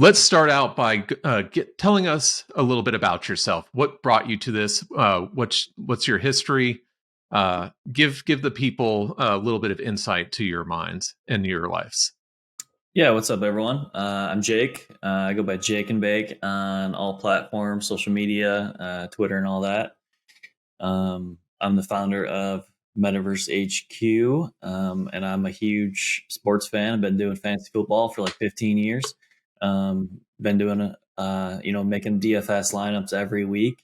let's start out by telling us a little bit about yourself. What brought you to this? What's your history? Give the people a little bit of insight to your minds and your lives. Yeah, what's up, everyone? I'm Jake. I go by Jake and Bake on all platforms, social media, Twitter, and all that. I'm the founder of Metaverse HQ, and I'm a huge sports fan. I've been doing fantasy football for like 15 years. Been doing, making DFS lineups every week,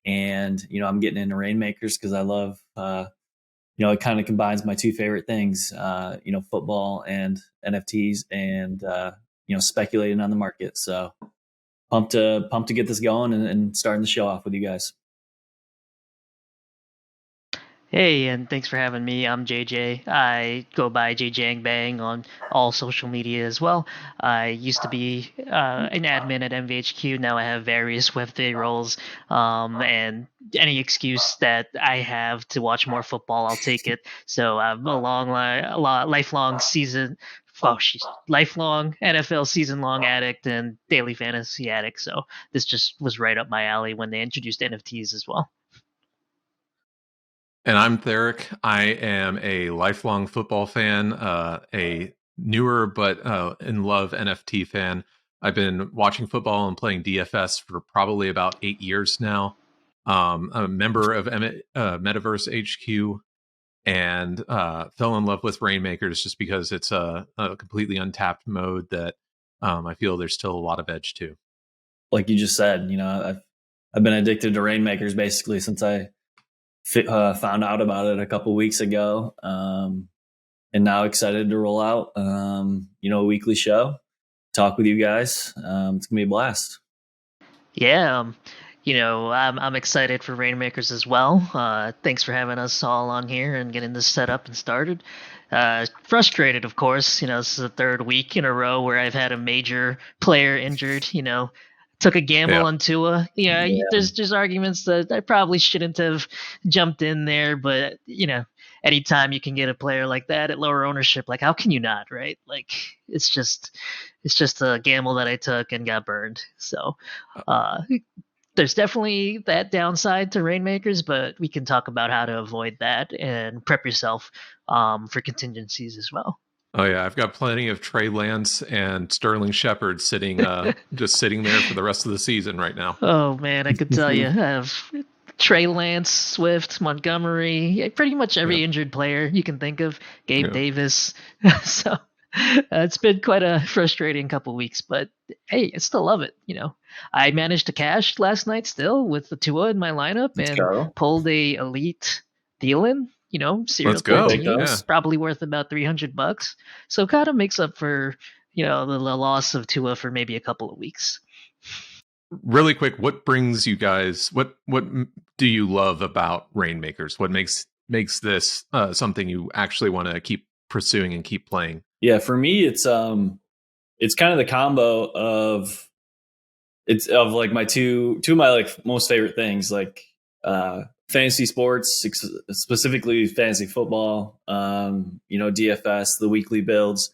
and I'm getting into Reignmakers because I love. It kind of combines my two favorite things, football and NFTs and, speculating on the market. So pumped to get this going and starting the show off with you guys. Hey, and thanks for having me. I'm JJ. I go by JJ Bang on all social media as well. I used to be an admin at MVHQ. Now I have various Web3 roles. And any excuse that I have to watch more football, I'll take it. So I'm a lifelong lifelong NFL season-long addict and daily fantasy addict. So this just was right up my alley when they introduced NFTs as well. And I'm Theric. I am a lifelong football fan, a newer but in love NFT fan. I've been watching football and playing DFS for probably about 8 years now. I'm a member of Metaverse HQ and fell in love with Reignmakers just because it's a completely untapped mode that I feel there's still a lot of edge to. Like you just said, I've been addicted to Reignmakers basically since I found out about it a couple weeks ago, and now excited to roll out a weekly show, talk with you guys. It's gonna be a blast. Yeah, I'm excited for Reignmakers as well. Thanks for having us all on here and getting this set up and started. Frustrated, of course. This is the third week in a row where I've had a major player injured. Took a gamble on Tua. There's arguments that I probably shouldn't have jumped in there, but anytime you can get a player like that at lower ownership, like how can you not, right? Like it's just a gamble that I took and got burned. So there's definitely that downside to Reignmakers, but we can talk about how to avoid that and prep yourself for contingencies as well. Oh yeah, I've got plenty of Trey Lance and Sterling Shepard sitting just sitting there for the rest of the season right now. Oh man, I could tell you, I have Trey Lance, Swift, Montgomery, pretty much every injured player you can think of, Gabe Davis. So it's been quite a frustrating couple weeks, but hey, I still love it. I managed to cash last night still with the Tua in my lineup and pulled a elite Thielen. Let's go. 14, probably worth about $300. So kind of makes up for, the loss of Tua for maybe a couple of weeks. Really quick, what brings you guys, what do you love about Reignmakers? What makes this something you actually want to keep pursuing and keep playing? Yeah, for me, it's kind of the combo of like my two of my like most favorite things, like fantasy sports, specifically fantasy football, DFS, the weekly builds,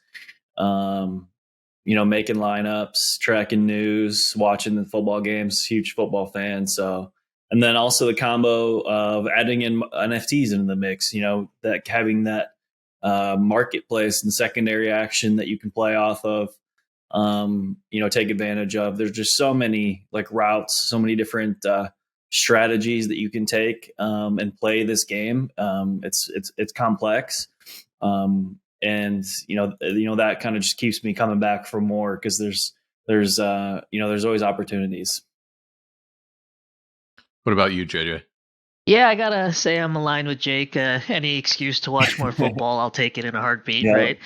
making lineups, tracking news, watching the football games, huge football fan. So, and then also the combo of adding in NFTs into the mix, that having that marketplace and secondary action that you can play off of, take advantage of. There's just so many like routes, so many different strategies that you can take and play this game. It's complex, and that kind of just keeps me coming back for more because there's always opportunities. What about you, JJ? Yeah, I gotta say I'm aligned with Jake. Any excuse to watch more football, I'll take it in a heartbeat, right?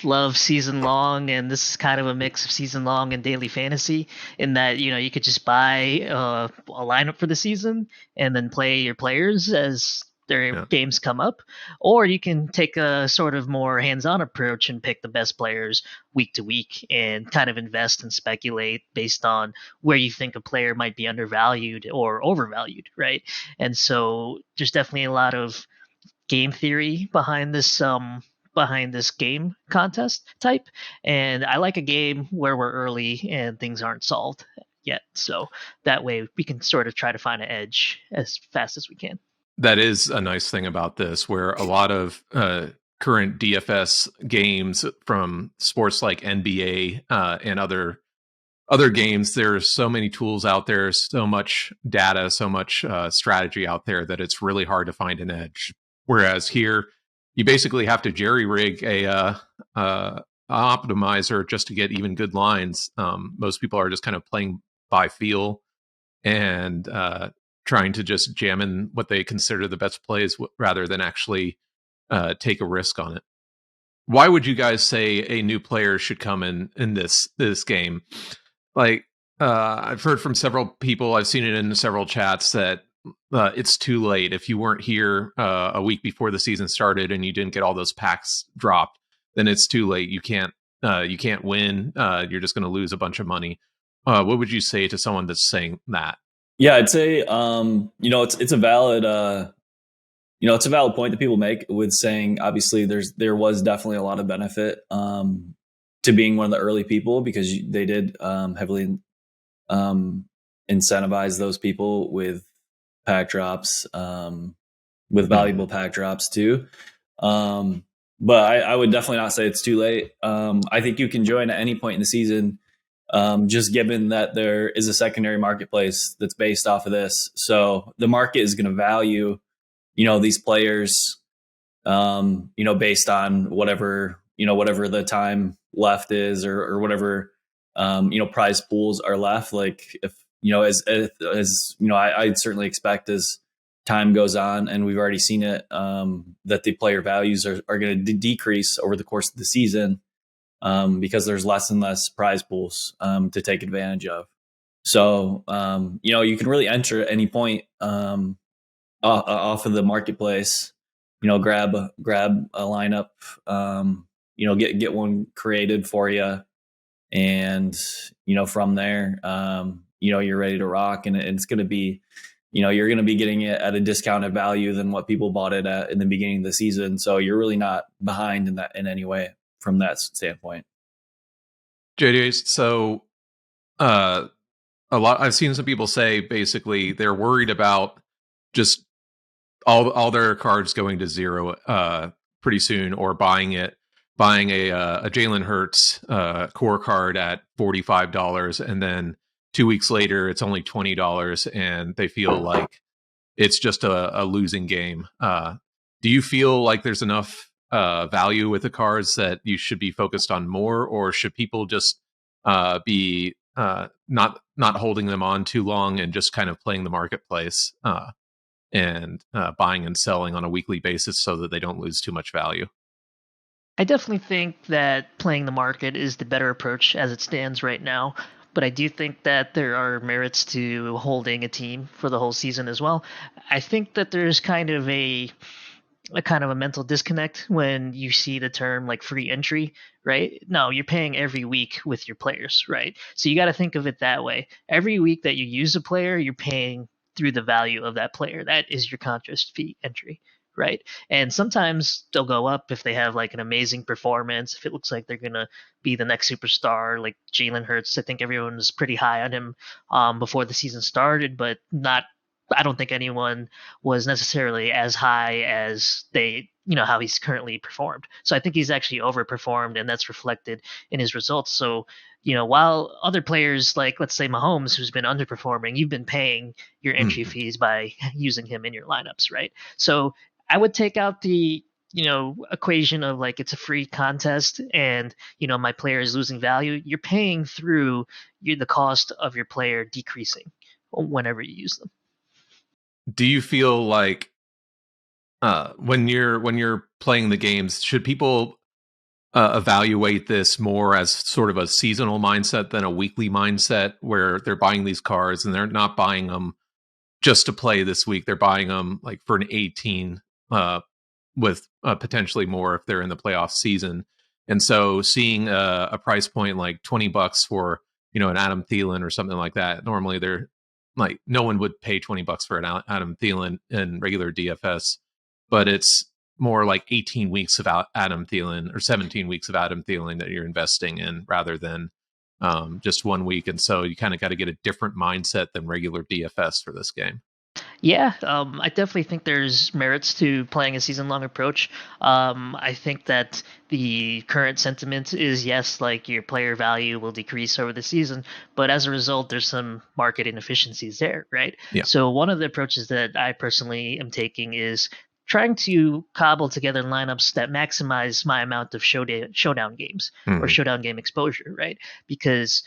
Love season long, and this is kind of a mix of season long and daily fantasy in that, you could just buy a lineup for the season and then play your players as their games come up, or you can take a sort of more hands-on approach and pick the best players week to week and kind of invest and speculate based on where you think a player might be undervalued or overvalued, right? And so there's definitely a lot of game theory behind this behind this game contest type, and I like a game where we're early and things aren't solved yet. So that way we can sort of try to find an edge as fast as we can. That is a nice thing about this, where a lot of current DFS games from sports like NBA and other games, there's so many tools out there, so much data, so much strategy out there that it's really hard to find an edge. Whereas here, you basically have to jerry rig a optimizer just to get even good lines. Most people are just kind of playing by feel and trying to just jam in what they consider the best plays rather than actually take a risk on it. Why would you guys say a new player should come in this game? Like, I've heard from several people, I've seen it in several chats that it's too late. If you weren't here a week before the season started and you didn't get all those packs dropped, then it's too late. You can't win. You're just going to lose a bunch of money. What would you say to someone that's saying that? Yeah, I'd say it's a valid it's a valid point that people make with saying obviously there was definitely a lot of benefit to being one of the early people, because they did heavily incentivize those people with pack drops, with valuable pack drops too. But I would definitely not say it's too late. I think you can join at any point in the season, just given that there is a secondary marketplace that's based off of this. So the market is going to value, these players, based on whatever the time left is, or whatever, prize pools are left. Like if, I'd certainly expect as time goes on, and we've already seen it, that the player values are going to decrease over the course of the season, because there's less and less prize pools to take advantage of. So, you can really enter at any point off of the marketplace, grab a lineup, get one created for you. And, from there, you're ready to rock, and it's going to be, you're going to be getting it at a discounted value than what people bought it at in the beginning of the season. So you're really not behind in any way from that standpoint. JD, so a lot, I've seen some people say basically they're worried about just all their cards going to zero pretty soon, or buying a Jalen Hurts core card at $45, and then 2 weeks later it's only $20, and they feel like it's just a losing game. Do you feel like there's enough value with the cards that you should be focused on more, or should people just be not holding them on too long and just kind of playing the marketplace and buying and selling on a weekly basis so that they don't lose too much value? I definitely think that playing the market is the better approach as it stands right now. But I do think that there are merits to holding a team for the whole season as well. I think that there's kind of a mental disconnect when you see the term like free entry, right? No, you're paying every week with your players, right? So you got to think of it that way. Every week that you use a player, you're paying through the value of that player. That is your contest fee entry, right? And sometimes they'll go up if they have like an amazing performance, if it looks like they're gonna be the next superstar, like Jalen Hurts. I think everyone was pretty high on him before the season started, but not. I don't think anyone was necessarily as high as how he's currently performed. So I think he's actually overperformed, and that's reflected in his results. So, while other players like, let's say Mahomes, who's been underperforming, you've been paying your entry fees by using him in your lineups, right? So I would take out the equation of like it's a free contest and my player is losing value. You're paying through the cost of your player decreasing whenever you use them. Do you feel like when you're playing the games, should people evaluate this more as sort of a seasonal mindset than a weekly mindset, where they're buying these cards and they're not buying them just to play this week? They're buying them like for an 18 with potentially more if they're in the playoff season. And so seeing a price point like $20 for an Adam Thielen or something like that, normally they're like, no one would pay $20 for an Adam Thielen in regular DFS, but it's more like 18 weeks of Adam Thielen or 17 weeks of Adam Thielen that you're investing in rather than just 1 week. And so you kind of got to get a different mindset than regular DFS for this game. Yeah, I definitely think there's merits to playing a season-long approach. I think that the current sentiment is yes, like your player value will decrease over the season, but as a result, there's some market inefficiencies there, right? Yeah. So one of the approaches that I personally am taking is trying to cobble together lineups that maximize my amount of showdown games or showdown game exposure, right? Because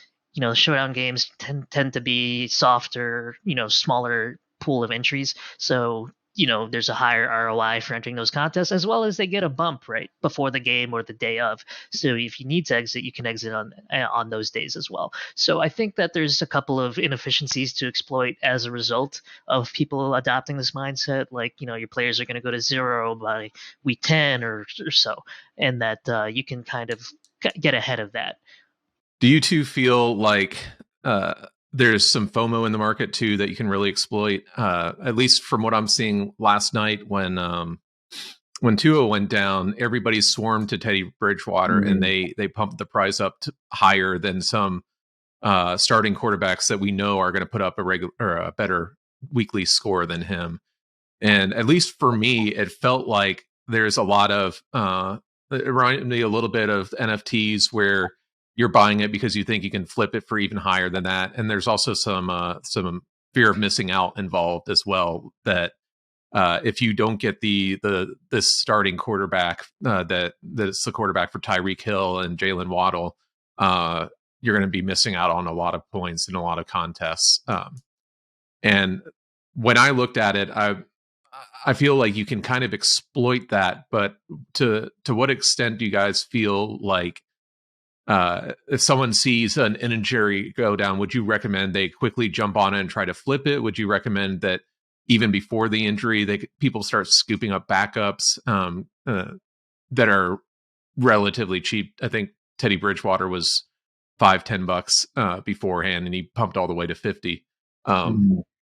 showdown games tend to be softer, smaller pool of entries. So, there's a higher ROI for entering those contests, as well as they get a bump right before the game or the day of. So if you need to exit, you can exit on those days as well. So I think that there's a couple of inefficiencies to exploit as a result of people adopting this mindset. Like, your players are going to go to 0 by week 10 or so, and that you can kind of get ahead of that. Do you two feel like there's some FOMO in the market too that you can really exploit? At least from what I'm seeing last night, when Tua went down, everybody swarmed to Teddy Bridgewater, and they pumped the price up higher than some starting quarterbacks that we know are going to put up a better weekly score than him. And at least for me, it felt like there's a lot of it reminded me a little bit of NFTs where you're buying it because you think you can flip it for even higher than that. And there's also some fear of missing out involved as well, that if you don't get this starting quarterback that's the quarterback for Tyreek Hill and Jalen Waddle, you're going to be missing out on a lot of points in a lot of contests. And when I looked at it, I feel like you can kind of exploit that, but to what extent do you guys feel like if someone sees an injury go down, would you recommend they quickly jump on it and try to flip it? Would you recommend that even before the injury, people start scooping up backups that are relatively cheap? I think Teddy Bridgewater was $5-10 beforehand, and he pumped all the way to 50.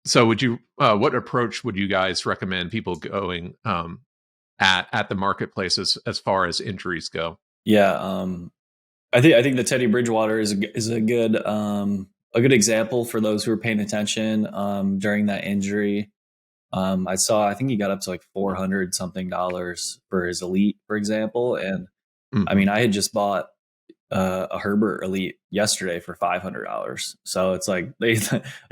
So would you? What approach would you guys recommend people going at the marketplace as far as injuries go? Yeah, I think the Teddy Bridgewater is a good example for those who are paying attention during that injury. I think he got up to like $400 something for his elite, for example. And I mean, I had just bought a Herbert elite yesterday for $500. So it's like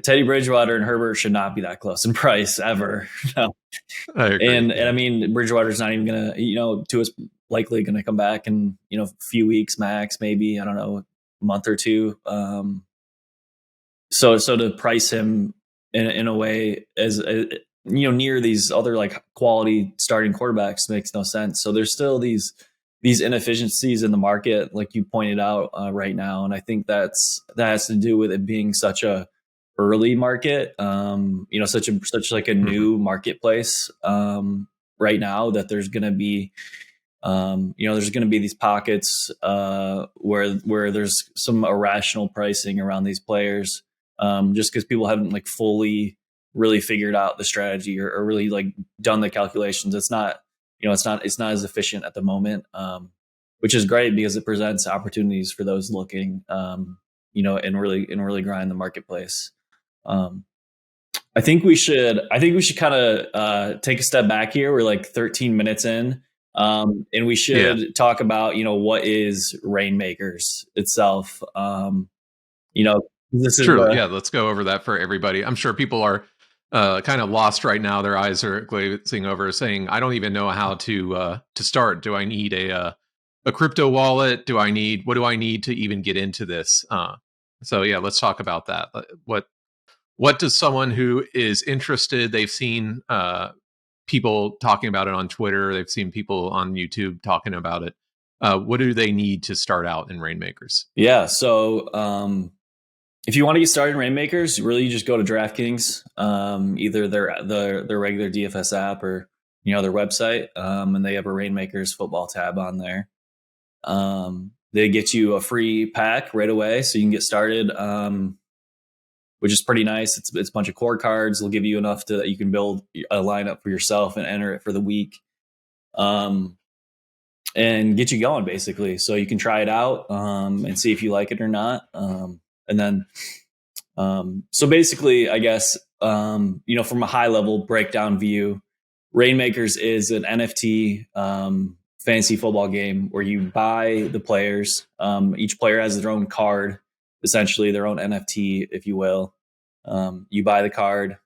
Teddy Bridgewater and Herbert should not be that close in price ever. No. I agree. And I mean, Bridgewater's not even gonna, Tua's likely gonna come back in a few weeks max, maybe, I don't know, a month or two. So to price him in a way as near these other like quality starting quarterbacks makes no sense. So there's still these inefficiencies in the market, like you pointed out right now, and I think that has to do with it being such a early market, such like a new marketplace right now, that there's going to be these pockets where there's some irrational pricing around these players, just because people haven't like fully really figured out the strategy or really like done the calculations. It's not as efficient at the moment, which is great because it presents opportunities for those looking, and really grind the marketplace. I think we should kind of take a step back here. We're like 13 minutes in, and we should talk about what is Reignmakers itself. This is true. Let's go over that for everybody. I'm sure people are kind of lost right now. Their eyes are glazing over, saying, "I don't even know how to start. Do I need a crypto wallet? What do I need to even get into this?" So let's talk about that. What does someone who is interested? They've seen people talking about it on Twitter. They've seen people on YouTube talking about it. What do they need to start out in Reignmakers? Yeah. So if you want to get started in Reignmakers, really you just go to DraftKings, either their regular DFS app or their website, and they have a Reignmakers football tab on there. They get you a free pack right away, so you can get started, which is pretty nice. It's a bunch of core cards. They'll give you enough that you can build a lineup for yourself and enter it for the week. and get you going basically. So you can try it out and see if you like it or not. And then, so basically, I guess, from a high level breakdown view, Reignmakers is an NFT fantasy football game where you buy the players. Each player has their own card, essentially their own NFT, if you will. You buy the card.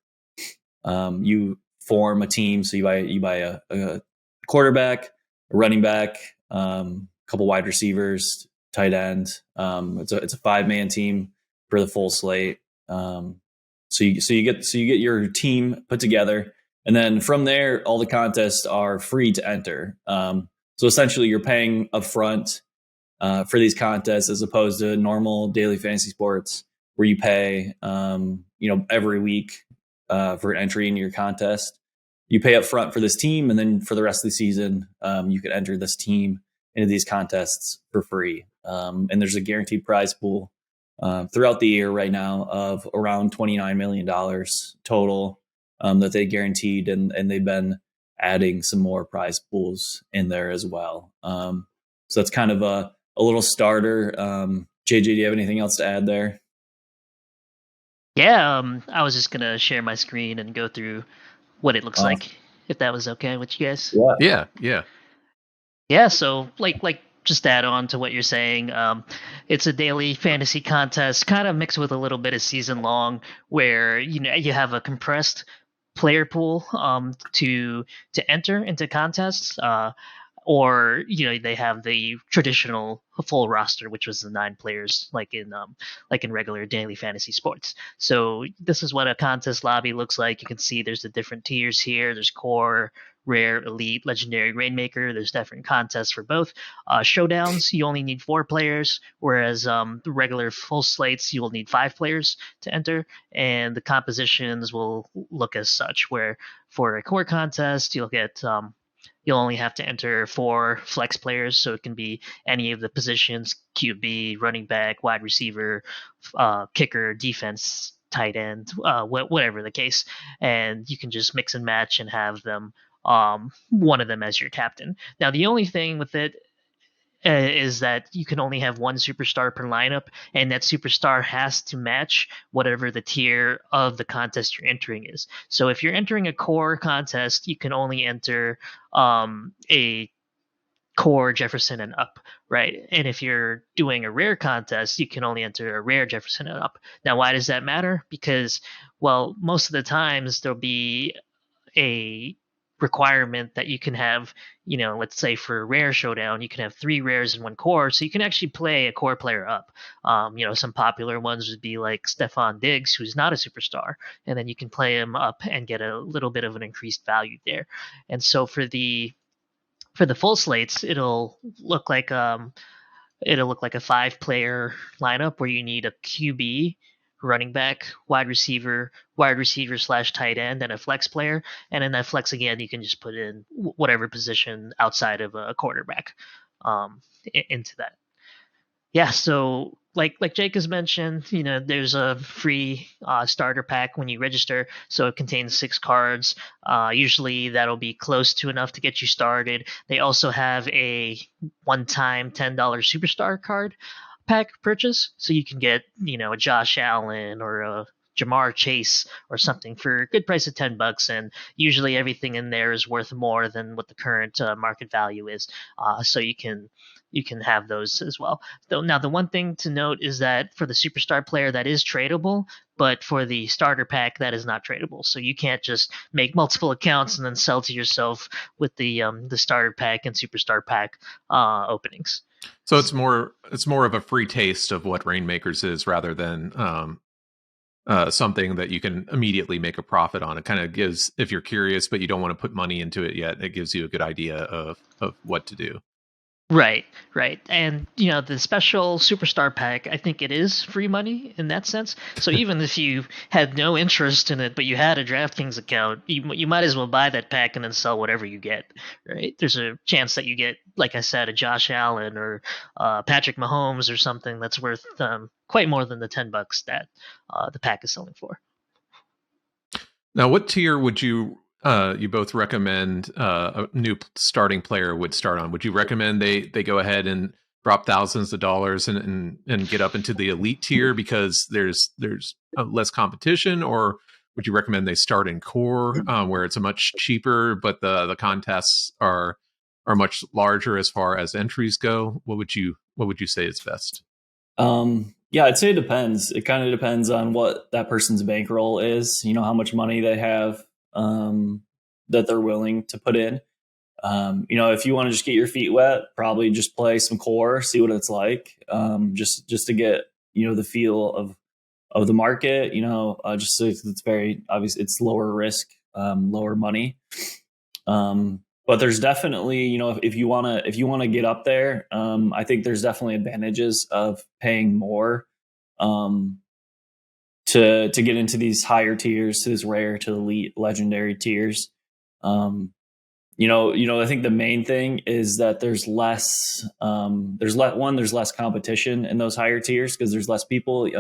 You form a team. So you buy a quarterback, a running back, a couple wide receivers, tight end. It's a 5-man team for the full slate. So you get your team put together, and then from there, all the contests are free to enter. So essentially, you're paying upfront for these contests as opposed to normal daily fantasy sports where you pay, every week for an entry in your contest. You pay up front for this team, and then for the rest of the season, you can enter this team into these contests for free. And there's a guaranteed prize pool throughout the year right now of around $29 million total that they guaranteed, and they've been adding some more prize pools in there as well. So that's kind of a little starter. JJ, do you have anything else to add there? Yeah, I was just gonna share my screen and go through what it looks like, if that was okay with you guys. Yeah. Yeah, so like just to add on to what you're saying, it's a daily fantasy contest, kind of mixed with a little bit of season long, where you have a compressed player pool to enter into contests. Or they have the traditional full roster, which was the 9 players, like in regular daily fantasy sports. So this is what a contest lobby looks like. You can see there's the different tiers here. There's core, rare, elite, legendary, Reignmaker. There's different contests for both. Showdowns, you only need 4 players, whereas the regular full slates, you will need 5 players to enter, and the compositions will look as such, where for a core contest, you'll only have to enter 4 flex players, so it can be any of the positions: QB, running back, wide receiver, kicker, defense, tight end, whatever the case. And you can just mix and match and have them, one of them as your captain. Now, the only thing with it is that you can only have 1 superstar per lineup, and that superstar has to match whatever the tier of the contest you're entering is. So if you're entering a core contest, you can only enter a core Jefferson and up, right? And if you're doing a rare contest, you can only enter a rare Jefferson and up. Now, why does that matter? Because, well, most of the times there'll be a requirement that you can have, let's say for a rare showdown, you can have 3 rares in 1 core, so you can actually play a core player up. Some popular ones would be like Stephon Diggs, who's not a superstar, and then you can play him up and get a little bit of an increased value there. And so for the full slates, it'll look like a 5-player lineup where you need a QB, running back, wide receiver slash tight end, and a flex player. And in that flex, again, you can just put in whatever position outside of a quarterback into that. Yeah, so like Jake has mentioned, there's a free starter pack when you register. So it contains 6 cards. Usually that'll be close to enough to get you started. They also have a one-time $10 superstar card pack purchase, so you can get a Josh Allen or a Jamar Chase or something for a good price of $10, and usually everything in there is worth more than what the current market value is. So you can have those as well. Though now the one thing to note is that for the superstar player, that is tradable, but for the starter pack, that is not tradable. So you can't just make multiple accounts and then sell to yourself with the starter pack and superstar pack openings. So it's more of a free taste of what Reignmakers is, rather than something that you can immediately make a profit on. It kind of gives, if you're curious but you don't want to put money into it yet, it gives you a good idea of what to do. Right. And, the special superstar pack, I think it is free money in that sense. So even if you had no interest in it, but you had a DraftKings account, you might as well buy that pack and then sell whatever you get, right? There's a chance that you get, like I said, a Josh Allen or Patrick Mahomes or something that's worth quite more than the $10 that the pack is selling for. Now, what tier would you you both recommend a new starting player would start on. Would you recommend they go ahead and drop thousands of dollars and get up into the elite tier because there's less competition, or would you recommend they start in core where it's a much cheaper but the contests are much larger as far as entries go? What would you say is best? Yeah, I'd say it depends. It kind of depends on what that person's bankroll is. You know, how much money they have that they're willing to put in. You know, if you want to just get your feet wet, probably just play some core, see what it's like, just to get, you know, the feel of the market. You know, just so it's very obvious, it's lower risk, lower money. But there's definitely, you know, if you want to get up there, I think there's definitely advantages of paying more to get into these higher tiers, to this rare, to elite, legendary tiers. You know, I think the main thing is that there's less competition in those higher tiers because there's less people,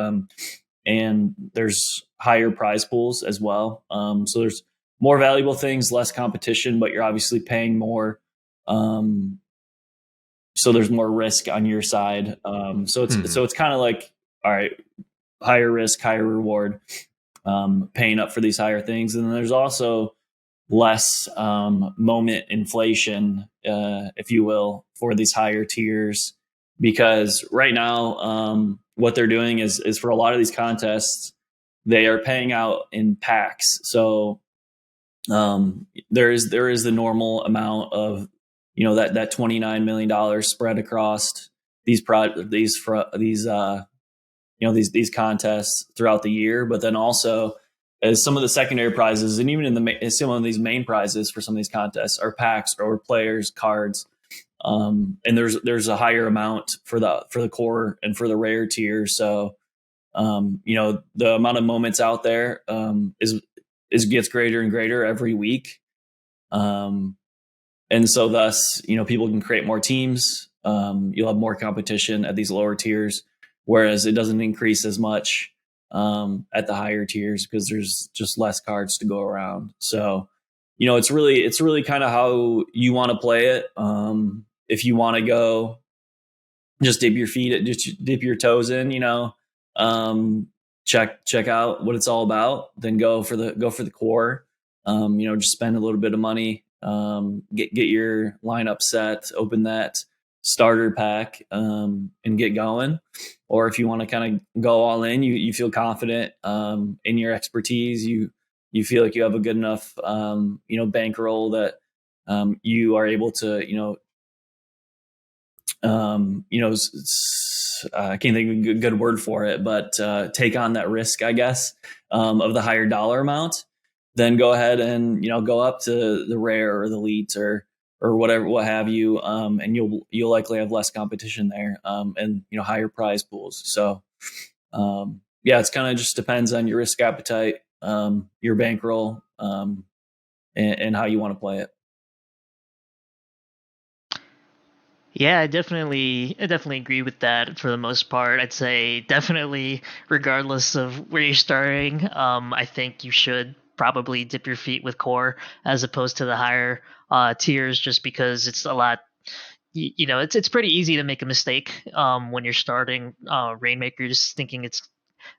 and there's higher prize pools as well. So there's more valuable things, less competition, but you're obviously paying more. So there's more risk on your side. So it's kind of like, all right, higher risk, higher reward, paying up for these higher things. And then there's also less moment inflation, if you will, for these higher tiers, because right now what they're doing is for a lot of these contests, they are paying out in packs. So there is the normal amount of, you know, that $29 million spread across these contests throughout the year, but then also as some of the secondary prizes, and even in some of these main prizes for some of these contests are packs or players cards, and there's a higher amount for the core and for the rare tier. So you know, the amount of moments out there gets greater and greater every week, and so thus, you know, people can create more teams. You'll have more competition at these lower tiers, whereas it doesn't increase as much at the higher tiers because there's just less cards to go around. So, you know, it's really kind of how you want to play it. If you want to go, just dip your toes in, you know, check out what it's all about, then go for the core. You know, just spend a little bit of money, get your lineup set, open that starter pack, and get going. Or if you want to kind of go all in, you feel confident in your expertise, you feel like you have a good enough you know, bankroll that you are able to, you know, I can't think of a good word for it, but take on that risk, I guess, of the higher dollar amount, then go ahead and, you know, go up to the rare or the elite or whatever, what have you, and you'll likely have less competition there, and, you know, higher prize pools. So yeah, it's kind of just depends on your risk appetite, your bankroll, and how you want to play it. Yeah, I definitely agree with that for the most part. I'd say definitely, regardless of where you're starting, I think you should probably dip your feet with core as opposed to the higher tiers, just because it's a lot. You know, it's pretty easy to make a mistake when you're starting Rainmaker, just thinking it's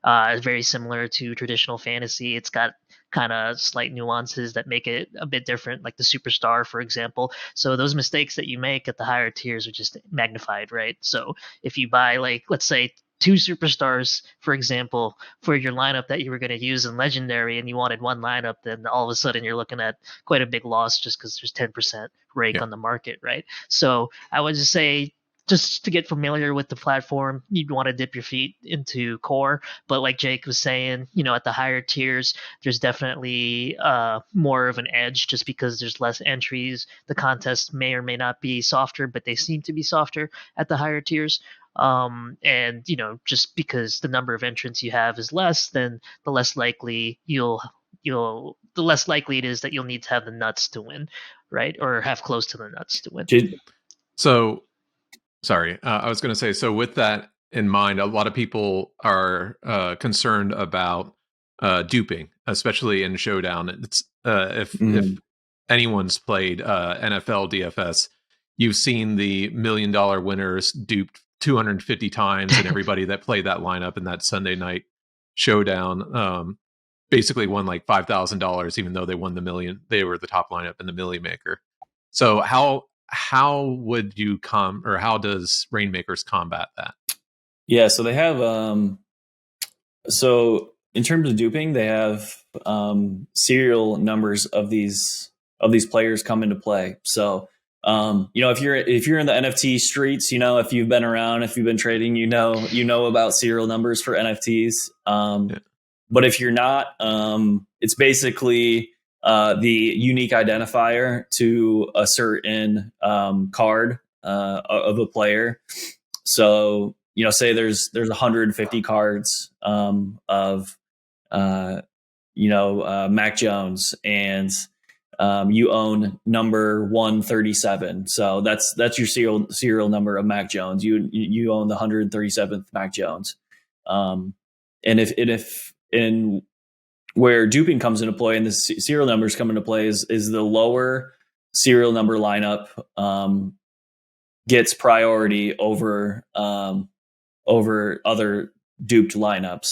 very similar to traditional fantasy. It's got kind of slight nuances that make it a bit different, like the superstar, for example. So those mistakes that you make at the higher tiers are just magnified, right? So if you buy, like, let's say, two superstars, for example, for your lineup that you were going to use in legendary, and you wanted one lineup, then all of a sudden you're looking at quite a big loss just because there's 10% rake on the market, right? So I would just say, just to get familiar with the platform, you'd want to dip your feet into core. But like Jake was saying, you know, at the higher tiers, there's definitely more of an edge just because there's less entries. The contests may or may not be softer, but they seem to be softer at the higher tiers. And, you know, just because the number of entrants you have is less, then the less likely the less likely it is that you'll need to have the nuts to win, right? Or have close to the nuts to win. So, sorry, I was going to say, so with that in mind, a lot of people are concerned about duping. especially in Showdown. It's if anyone's played NFL DFS, you've seen the $1 million winners duped 250 times, and everybody that played that lineup in that Sunday night showdown basically won like $5,000, even though they won the million. They were the top lineup in the Millie Maker. So how would you how does Reignmakers combat that? Yeah, so they have so in terms of duping, they have serial numbers of these players come into play. So if you're in the NFT streets, if you've been around, if you've been trading, you know about serial numbers for NFTs. But if you're not, it's basically the unique identifier to a certain card of a player. So say there's 150 cards of Mac Jones, and you own number 137. So that's your serial number of Mac Jones. You own the 137th Mac Jones. And if where duping comes into play and the serial numbers come into play is the lower serial number lineup gets priority over other duped lineups.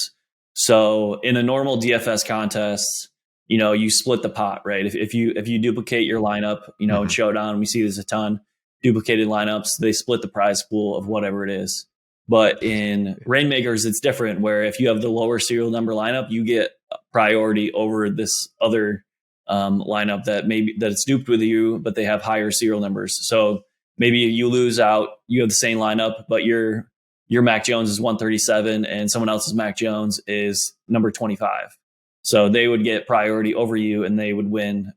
So in a normal DFS contest, you split the pot, right? If you duplicate your lineup, in Showdown, we see there's a ton duplicated lineups. They split the prize pool of whatever it is. But in Reignmakers, it's different, where if you have the lower serial number lineup, you get priority over this other lineup that it's duped with you, but they have higher serial numbers. So maybe you lose out, you have the same lineup, but your Mac Jones is 137 and someone else's Mac Jones is number 25. So they would get priority over you, and they would win,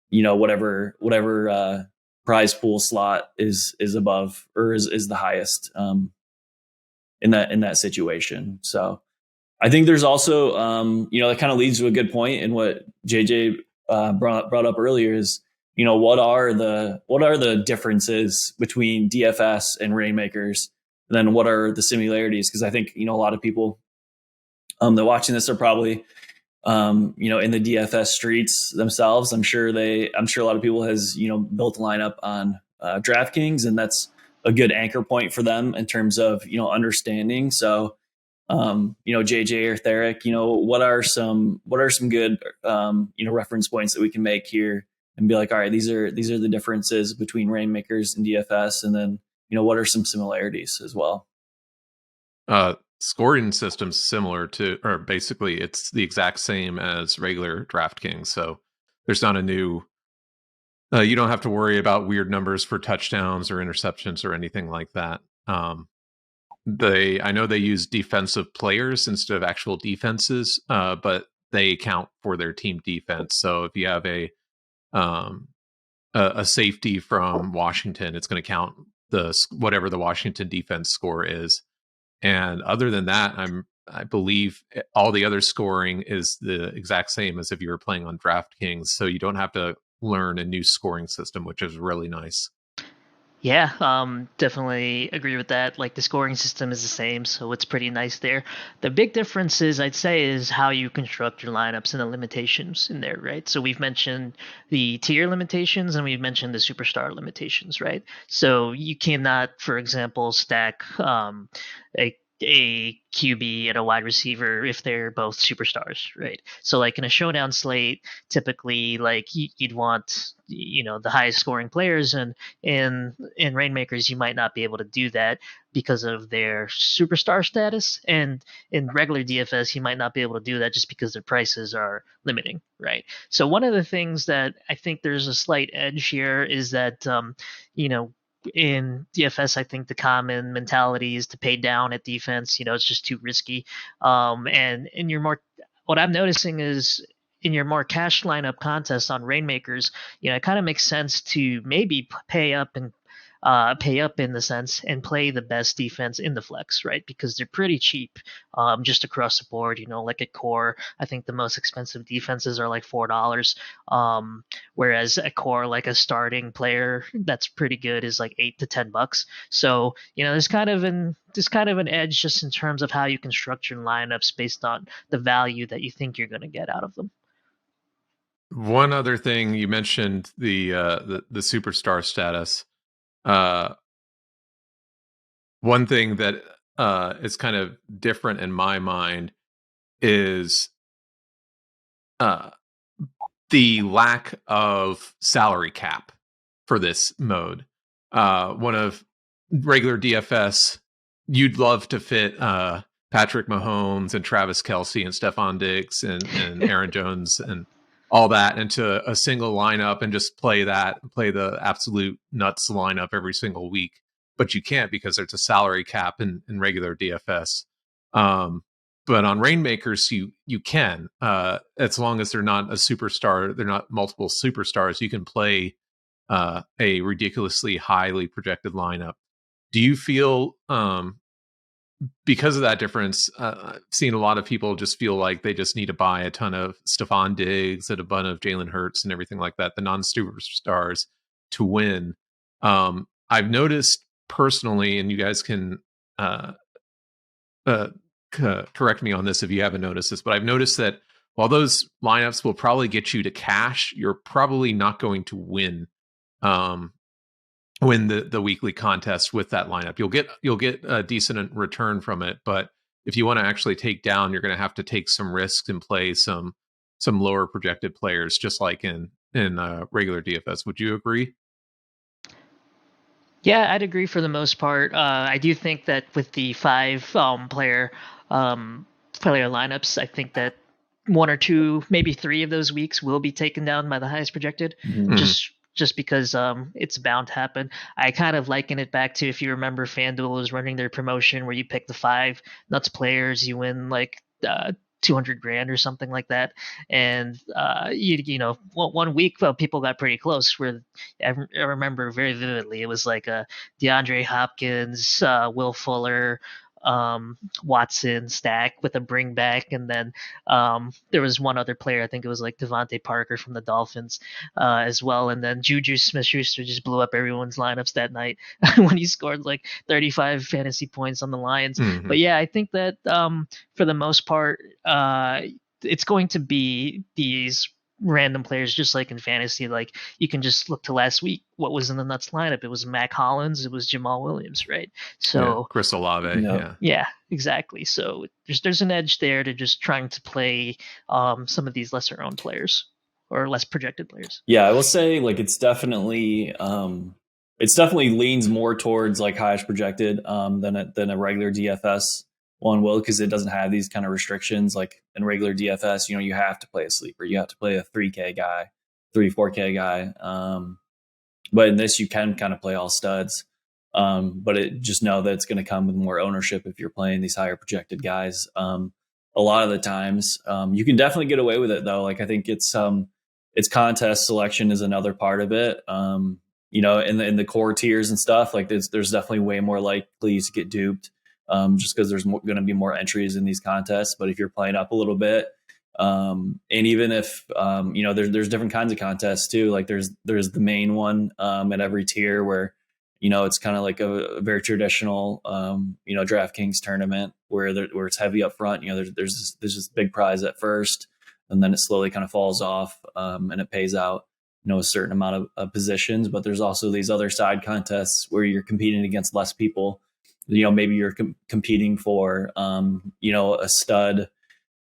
whatever prize pool slot is above or is the highest in that situation. So I think there's also that kind of leads to a good point in what JJ brought up earlier is what are the differences between DFS and Reignmakers, and then what are the similarities? Because I think a lot of people that are watching this are probably in the DFS streets themselves. I'm sure a lot of people has built a lineup on DraftKings, and that's a good anchor point for them in terms of understanding. So JJ or Theric, what are some good reference points that we can make here and be like, all right, these are the differences between Reignmakers and DFS, and then what are some similarities as well? Scoring system's similar to, or basically it's the exact same as regular DraftKings. So there's not a new, you don't have to worry about weird numbers for touchdowns or interceptions or anything like that. I know they use defensive players instead of actual defenses, but they count for their team defense. So if you have a safety from Washington, it's going to count whatever the Washington defense score is. And other than that, I believe all the other scoring is the exact same as if you were playing on DraftKings. So you don't have to learn a new scoring system, which is really nice. Yeah, definitely agree with that. Like the scoring system is the same, so it's pretty nice there. The big difference I'd say, is how you construct your lineups and the limitations in there, right? So we've mentioned the tier limitations and we've mentioned the superstar limitations, right? So you cannot, for example, stack a QB and a wide receiver if they're both superstars, right? So like in a showdown slate, typically like you'd want the highest scoring players, and in Reignmakers you might not be able to do that because of their superstar status, and in regular DFS you might not be able to do that just because their prices are limiting, right? So one of the things that I think there's a slight edge here is that in DFS, I think the common mentality is to pay down at defense. It's just too risky. And in what I'm noticing is in your more cash lineup contests on Reignmakers, it kind of makes sense to maybe pay up and pay up in the sense and play the best defense in the flex, right? Because they're pretty cheap, just across the board. Like at core, I think the most expensive defenses are like $4. Whereas a core, like a starting player that's pretty good, is like $8 to $10. So there's kind of an edge just in terms of how you can structure lineups based on the value that you think you're going to get out of them. One other thing, you mentioned the superstar status. One thing that is kind of different in my mind is the lack of salary cap for this mode. One of regular DFS, you'd love to fit Patrick Mahomes and Travis Kelce and Stephon Diggs and Aaron Jones and all that into a single lineup and just play the absolute nuts lineup every single week. But you can't because there's a salary cap in regular DFS. But on Reignmakers, you can, as long as they're not a superstar, they're not multiple superstars, you can play a ridiculously highly projected lineup. Do you feel, because of that difference, I've seen a lot of people just feel like they just need to buy a ton of Stephon Diggs and a bunch of Jalen Hurts and everything like that, the non-superstars, to win. I've noticed personally, and you guys can correct me on this if you haven't noticed this, but I've noticed that while those lineups will probably get you to cash, you're probably not going to win the weekly contest with that lineup. You'll get a decent return from it, but if you want to actually take down, you're going to have to take some risks and play some lower projected players, just like in regular DFS. Would you agree? Yeah, I'd agree for the most part. I do think that with the 5 player lineups, I think that 1 or 2, maybe 3 of those weeks will be taken down by the highest projected, just because it's bound to happen. I kind of liken it back to, if you remember, FanDuel was running their promotion where you pick the 5 nuts players, you win like 200 grand or something like that. And one week, well, people got pretty close, where I remember very vividly, it was like DeAndre Hopkins, Will Fuller, Watson stack with a bring back, and then there was one other player, I think it was like Devontae Parker from the Dolphins as well, and then Juju Smith-Schuster just blew up everyone's lineups that night when he scored like 35 fantasy points on the Lions. But yeah, I think that for the most part, it's going to be these random players, just like in fantasy. Like, you can just look to last week, what was in the nuts lineup? It was Mac Hollins, it was Jamal Williams, right? So Chris Olave. Yeah, exactly. So there's an edge there to just trying to play some of these lesser owned players or less projected players. Yeah, I will say, like, it's definitely leans more towards like highest projected than a regular DFS one will, because it doesn't have these kind of restrictions. Like in regular DFS, you have to play a sleeper, you have to play a 3K guy, 4K guy. But in this, you can kind of play all studs. But it just know that it's going to come with more ownership if you're playing these higher projected guys. A lot of the times, you can definitely get away with it though. Like, I think it's contest selection is another part of it. In the core tiers and stuff, like there's definitely way more likely to get duped. Just because there's going to be more entries in these contests. But if you're playing up a little bit, and even if there's different kinds of contests too. Like there's the main one at every tier where it's kind of like a very traditional DraftKings tournament where it's heavy up front. There's this big prize at first, and then it slowly kind of falls off, and it pays out a certain amount of positions. But there's also these other side contests where you're competing against less people. Maybe you're competing for, a stud,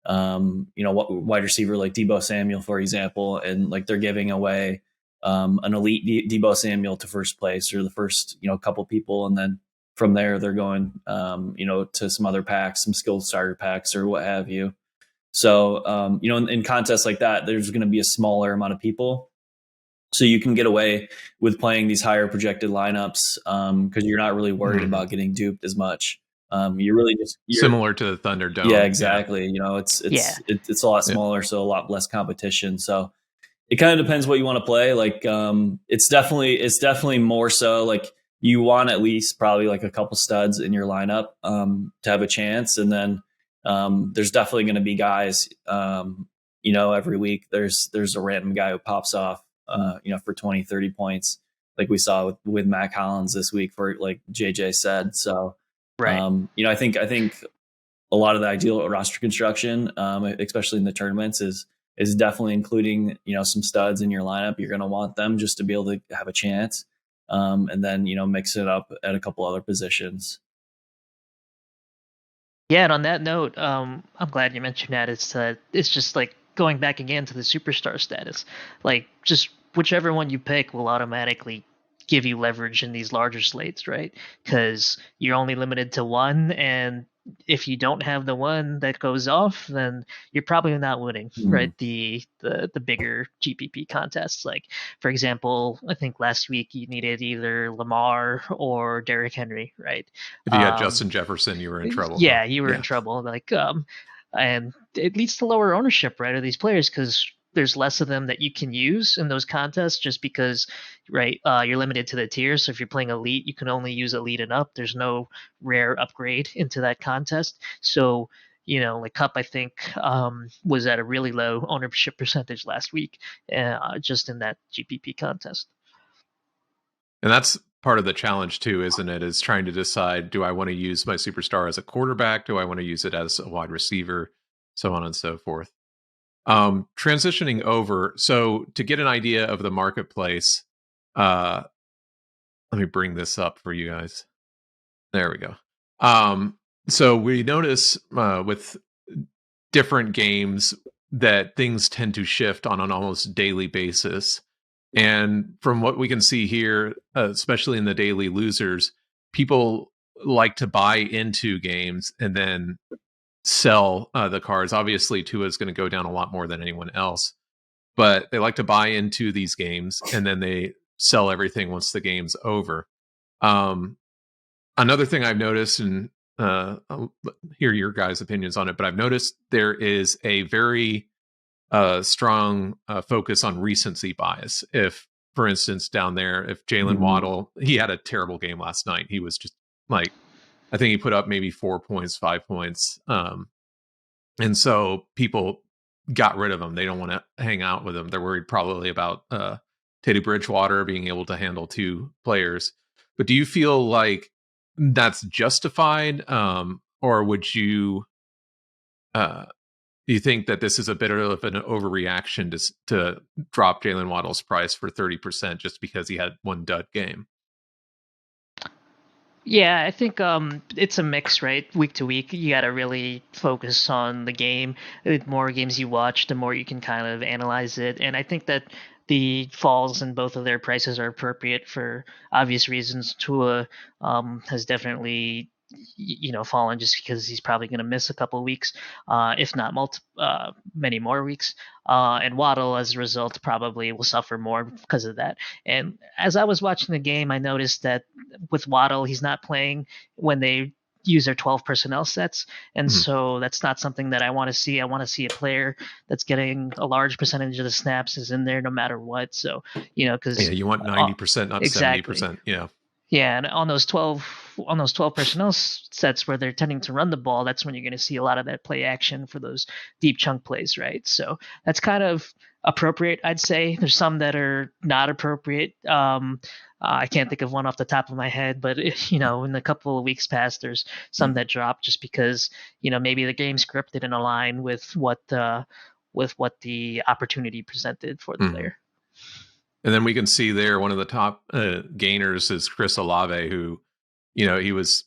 wide receiver like Deebo Samuel, for example, and like they're giving away an elite Deebo Samuel to first place, or the first, couple people. And then from there, they're going, to some other packs, some skilled starter packs or what have you. So, in contests like that, there's going to be a smaller amount of people. So you can get away with playing these higher projected lineups because you're not really worried about getting duped as much. You're really just similar to the Thunderdome. Yeah, exactly. Yeah. It's a lot smaller, so a lot less competition. So it kind of depends what you want to play. Like it's definitely more so like you want at least probably like a couple studs in your lineup to have a chance. And then there's definitely going to be guys, every week there's a random guy who pops off, for 20, 30 points, like we saw with Mac Hollins this week, for like JJ said. So, Right. I think a lot of the ideal roster construction, especially in the tournaments, is definitely including, some studs in your lineup. You're going to want them just to be able to have a chance. And then, mix it up at a couple other positions. Yeah, and on that note, I'm glad you mentioned that. It's just like going back again to the superstar status. Like, just whichever one you pick will automatically give you leverage in these larger slates, right? Because you're only limited to one, and if you don't have the one that goes off, then you're probably not winning, right? The bigger GPP contests. Like, for example, I think last week you needed either Lamar or Derrick Henry, right? If you had Justin Jefferson, you were in trouble. Yeah, you were in trouble. Like, and it leads to lower ownership, right, of these players, because there's less of them that you can use in those contests, just because, right, you're limited to the tiers. So if you're playing elite, you can only use elite and up. There's no rare upgrade into that contest. So, like Cup, I think, was at a really low ownership percentage last week, just in that GPP contest. And that's part of the challenge too, isn't it? Is trying to decide, do I want to use my superstar as a quarterback? Do I want to use it as a wide receiver? So on and so forth. Transitioning over, so to get an idea of the marketplace, let me bring this up for you guys. There we go. So we notice with different games that things tend to shift on an almost daily basis. And from what we can see here, especially in the daily losers, people like to buy into games and then sell the cards. Obviously, Tua is going to go down a lot more than anyone else, but they like to buy into these games and then they sell everything once the game's over. Another thing I've noticed, and I'll hear your guys' opinions on it, but I've noticed there is a very strong focus on recency bias. If, for instance, down there, if Jalen Waddle, he had a terrible game last night. He was just like, I think he put up maybe 4 points, 5 points. And so people got rid of him. They don't want to hang out with him. They're worried probably about Teddy Bridgewater being able to handle 2 players. But do you feel like that's justified? Or would you do you think that this is a bit of an overreaction to drop Jalen Waddle's price for 30% just because he had one dud game? Yeah, I think it's a mix, right? Week to week, you got to really focus on the game. The more games you watch, the more you can kind of analyze it. And I think that the falls in both of their prices are appropriate for obvious reasons. Tua has definitely fallen just because he's probably going to miss a couple of weeks, if not many more weeks. And Waddle, as a result, probably will suffer more because of that. And as I was watching the game, I noticed that with Waddle, he's not playing when they use their 12 personnel sets. And so that's not something that I want to see. I want to see a player that's getting a large percentage of the snaps is in there no matter what. So, because you want 90%, not exactly. 70%. Yeah. Yeah, and on those 12 personnel sets where they're tending to run the ball, that's when you're going to see a lot of that play action for those deep chunk plays, right? So that's kind of appropriate, I'd say. There's some that are not appropriate. I can't think of one off the top of my head, but in a couple of weeks past, there's some that dropped just because maybe the game script didn't align with what the opportunity presented for the player. And then we can see there one of the top gainers is Chris Olave, who, he was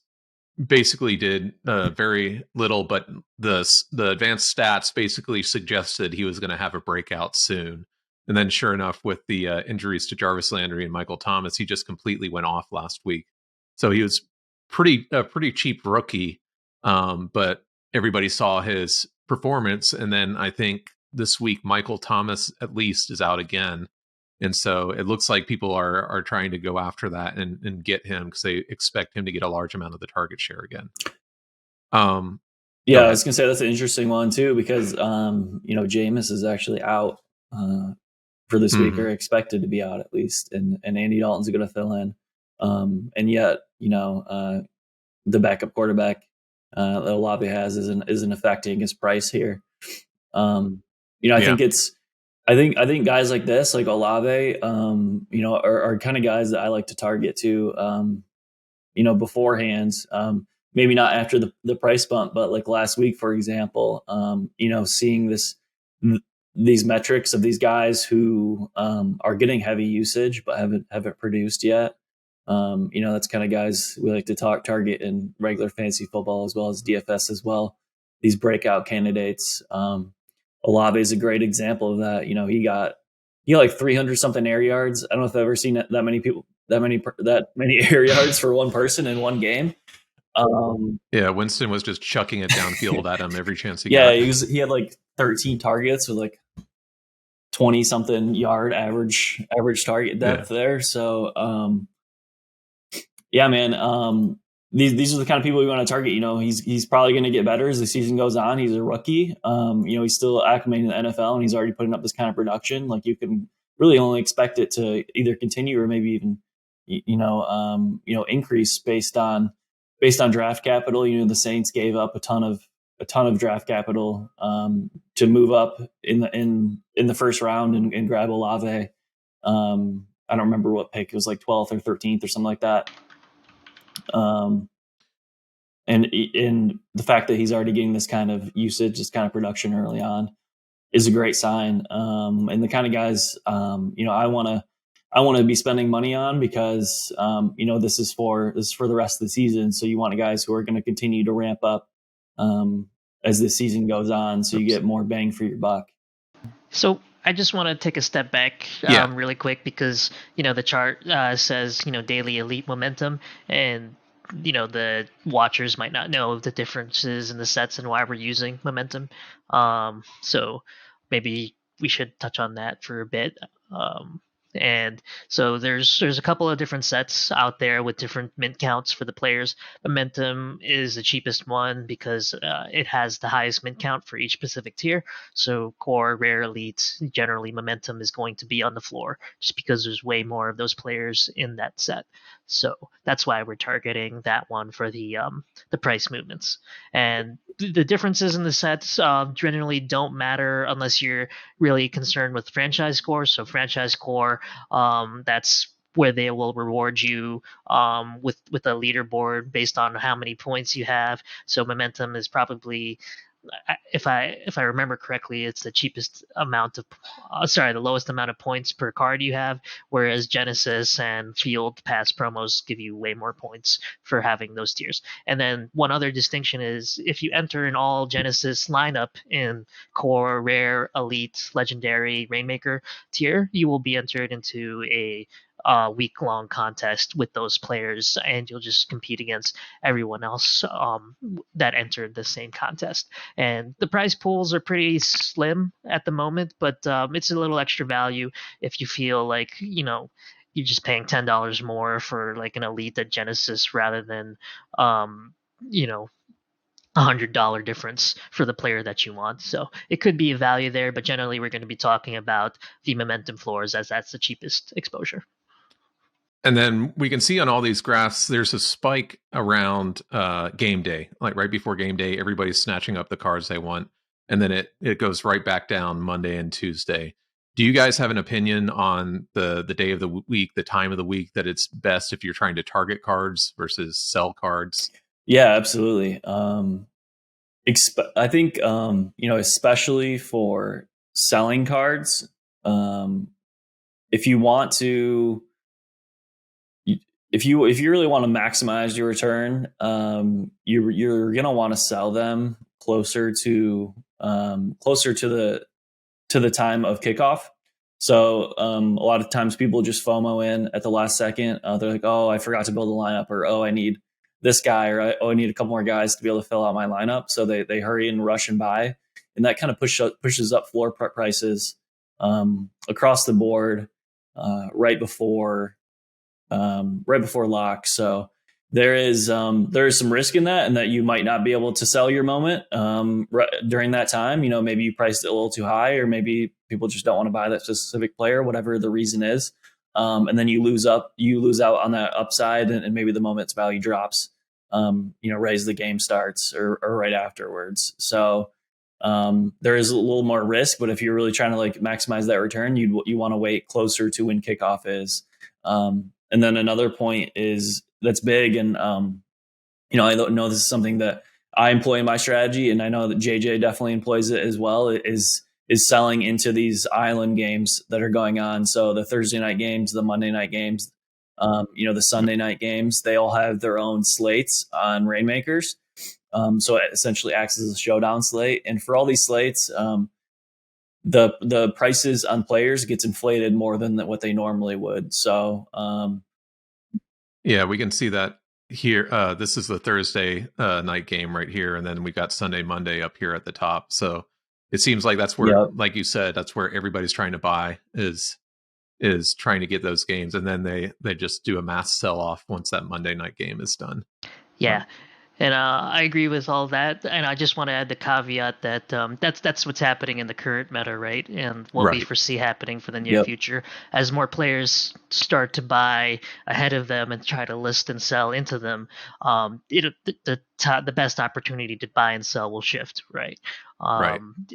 basically did very little, but the advanced stats basically suggested he was going to have a breakout soon. And then sure enough, with the injuries to Jarvis Landry and Michael Thomas, he just completely went off last week. So he was pretty cheap rookie, but everybody saw his performance. And then I think this week, Michael Thomas at least is out again. And so it looks like people are trying to go after that and get him because they expect him to get a large amount of the target share again. Yeah, I was going to say that's an interesting one too, because, Jameis is actually out for this week, or expected to be out at least. And Andy Dalton's going to fill in. And yet, the backup quarterback that Olave has isn't affecting his price here. I think I think guys like this, like Olave, are kind of guys that I like to target too. Beforehand. Maybe not after the price bump, but like last week, for example, seeing these metrics of these guys who are getting heavy usage but haven't produced yet. That's kind of guys we like to target in regular fantasy football as well as DFS as well. These breakout candidates. Olave is a great example of that. He got like 300 something air yards. I don't know if I've ever seen that many people that many air yards for one person in one game. Winston was just chucking it downfield at him every chance he got. He had like 13 targets with like 20 something yard average target depth there. So man. These are the kind of people we want to target. He's probably going to get better as the season goes on. He's a rookie. He's still acclimating to the NFL, and he's already putting up this kind of production. Like, you can really only expect it to either continue or maybe even increase based on draft capital. The Saints gave up a ton of draft capital to move up in the first round and grab Olave. I don't remember what pick. It was like 12th or 13th or something like that. And the fact that he's already getting this kind of usage, this kind of production early on, is a great sign. And the kind of guys, I want to be spending money on because, this is for the rest of the season. So you want guys who are going to continue to ramp up as the season goes on, so you get more bang for your buck. So I just want to take a step back really quick because, the chart says, daily elite momentum, and, the watchers might not know the differences in the sets and why we're using momentum. So maybe we should touch on that for a bit. And so there's a couple of different sets out there with different mint counts for the players. Momentum is the cheapest one because it has the highest mint count for each specific tier. So core, rare, elite, generally momentum is going to be on the floor just because there's way more of those players in that set. So that's why we're targeting that one for the price movements. And the differences in the sets generally don't matter unless you're really concerned with franchise core. So franchise core, that's where they will reward you with a leaderboard based on how many points you have. So momentum is probably, if I remember correctly, it's the cheapest amount of the lowest amount of points per card you have, whereas Genesis and Field Pass promos give you way more points for having those tiers. And then one other distinction is if you enter an all Genesis lineup in core, rare, elite, legendary, Reignmaker tier, you will be entered into a week-long contest with those players, and you'll just compete against everyone else that entered the same contest. And the prize pools are pretty slim at the moment, but it's a little extra value if you feel like you're just paying $10 more for like an elite at Genesis rather than $100 difference for the player that you want. So it could be a value there, but generally we're going to be talking about the momentum floors as that's the cheapest exposure. And then we can see on all these graphs, there's a spike around game day. Like right before game day, everybody's snatching up the cards they want. And then it goes right back down Monday and Tuesday. Do you guys have an opinion on the day of the week, the time of the week that it's best if you're trying to target cards versus sell cards? Yeah, absolutely. I think, especially for selling cards, if you want to, if you really want to maximize your return, you're going to want to sell them closer to the time of kickoff. So a lot of times people just FOMO in at the last second. They're like, oh, I forgot to build a lineup, or oh, I need this guy, or oh, I need a couple more guys to be able to fill out my lineup. So they hurry and rush and buy, and that kind of pushes up floor prices across the board right before lock. So there is some risk in that, and that you might not be able to sell your moment during that time. Maybe you priced it a little too high, or maybe people just don't want to buy that specific player, whatever the reason is. and then you lose out on that upside, and maybe the moment its value drops, right as the game starts or right afterwards. So there is a little more risk, but if you're really trying to like maximize that return, you want to wait closer to when kickoff is. And then another point is that's big, and I don't know, this is something that I employ in my strategy, and I know that JJ definitely employs it as well, is selling into these island games that are going on. So the Thursday night games, the Monday night games, the Sunday night games, they all have their own slates on Reignmakers. So it essentially acts as a showdown slate. And for all these slates, the prices on players gets inflated more than what they normally would. So yeah, we can see that here. This is the Thursday night game right here, and then we got Sunday, Monday up here at the top. So it seems like that's where, like you said, that's where everybody's trying to buy is trying to get those games, and then they just do a mass sell off once that Monday night game is done. Yeah. And I agree with all that, and I just want to add the caveat that that's what's happening in the current meta, right? And what we foresee happening for the near future, as more players start to buy ahead of them and try to list and sell into them. The best opportunity to buy and sell will shift, right?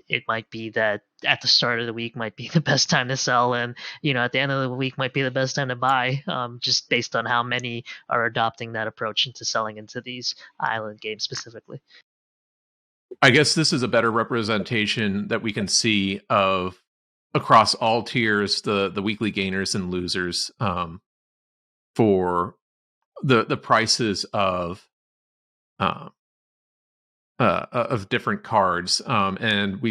It might be that at the start of the week might be the best time to sell, and at the end of the week might be the best time to buy, just based on how many are adopting that approach into selling into these island games specifically. I guess this is a better representation that we can see of across all tiers, the weekly gainers and losers, for the prices of different cards, and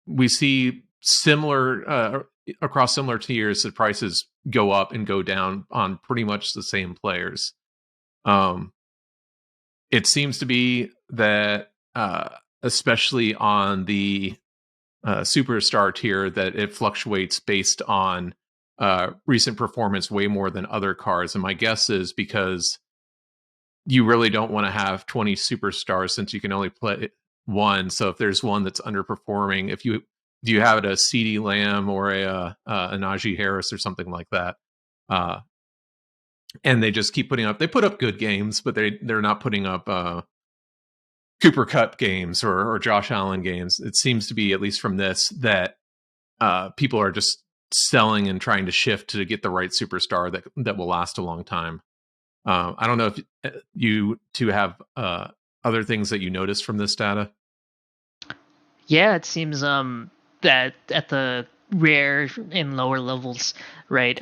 we see similar across similar tiers, the prices go up and go down on pretty much the same players. It seems to be that especially on the superstar tier, that it fluctuates based on recent performance way more than other cards, and my guess is because you really don't want to have 20 superstars since you can only play one. So if there's one that's underperforming, if you have it a CeeDee Lamb or a Najee Harris or something like that, and they just keep they put up good games, but they're not putting up Cooper Kupp games or Josh Allen games. It seems to be, at least from this, that people are just selling and trying to shift to get the right superstar that will last a long time. I don't know if you two have other things that you noticed from this data. Yeah, it seems that at the rare and lower levels, right,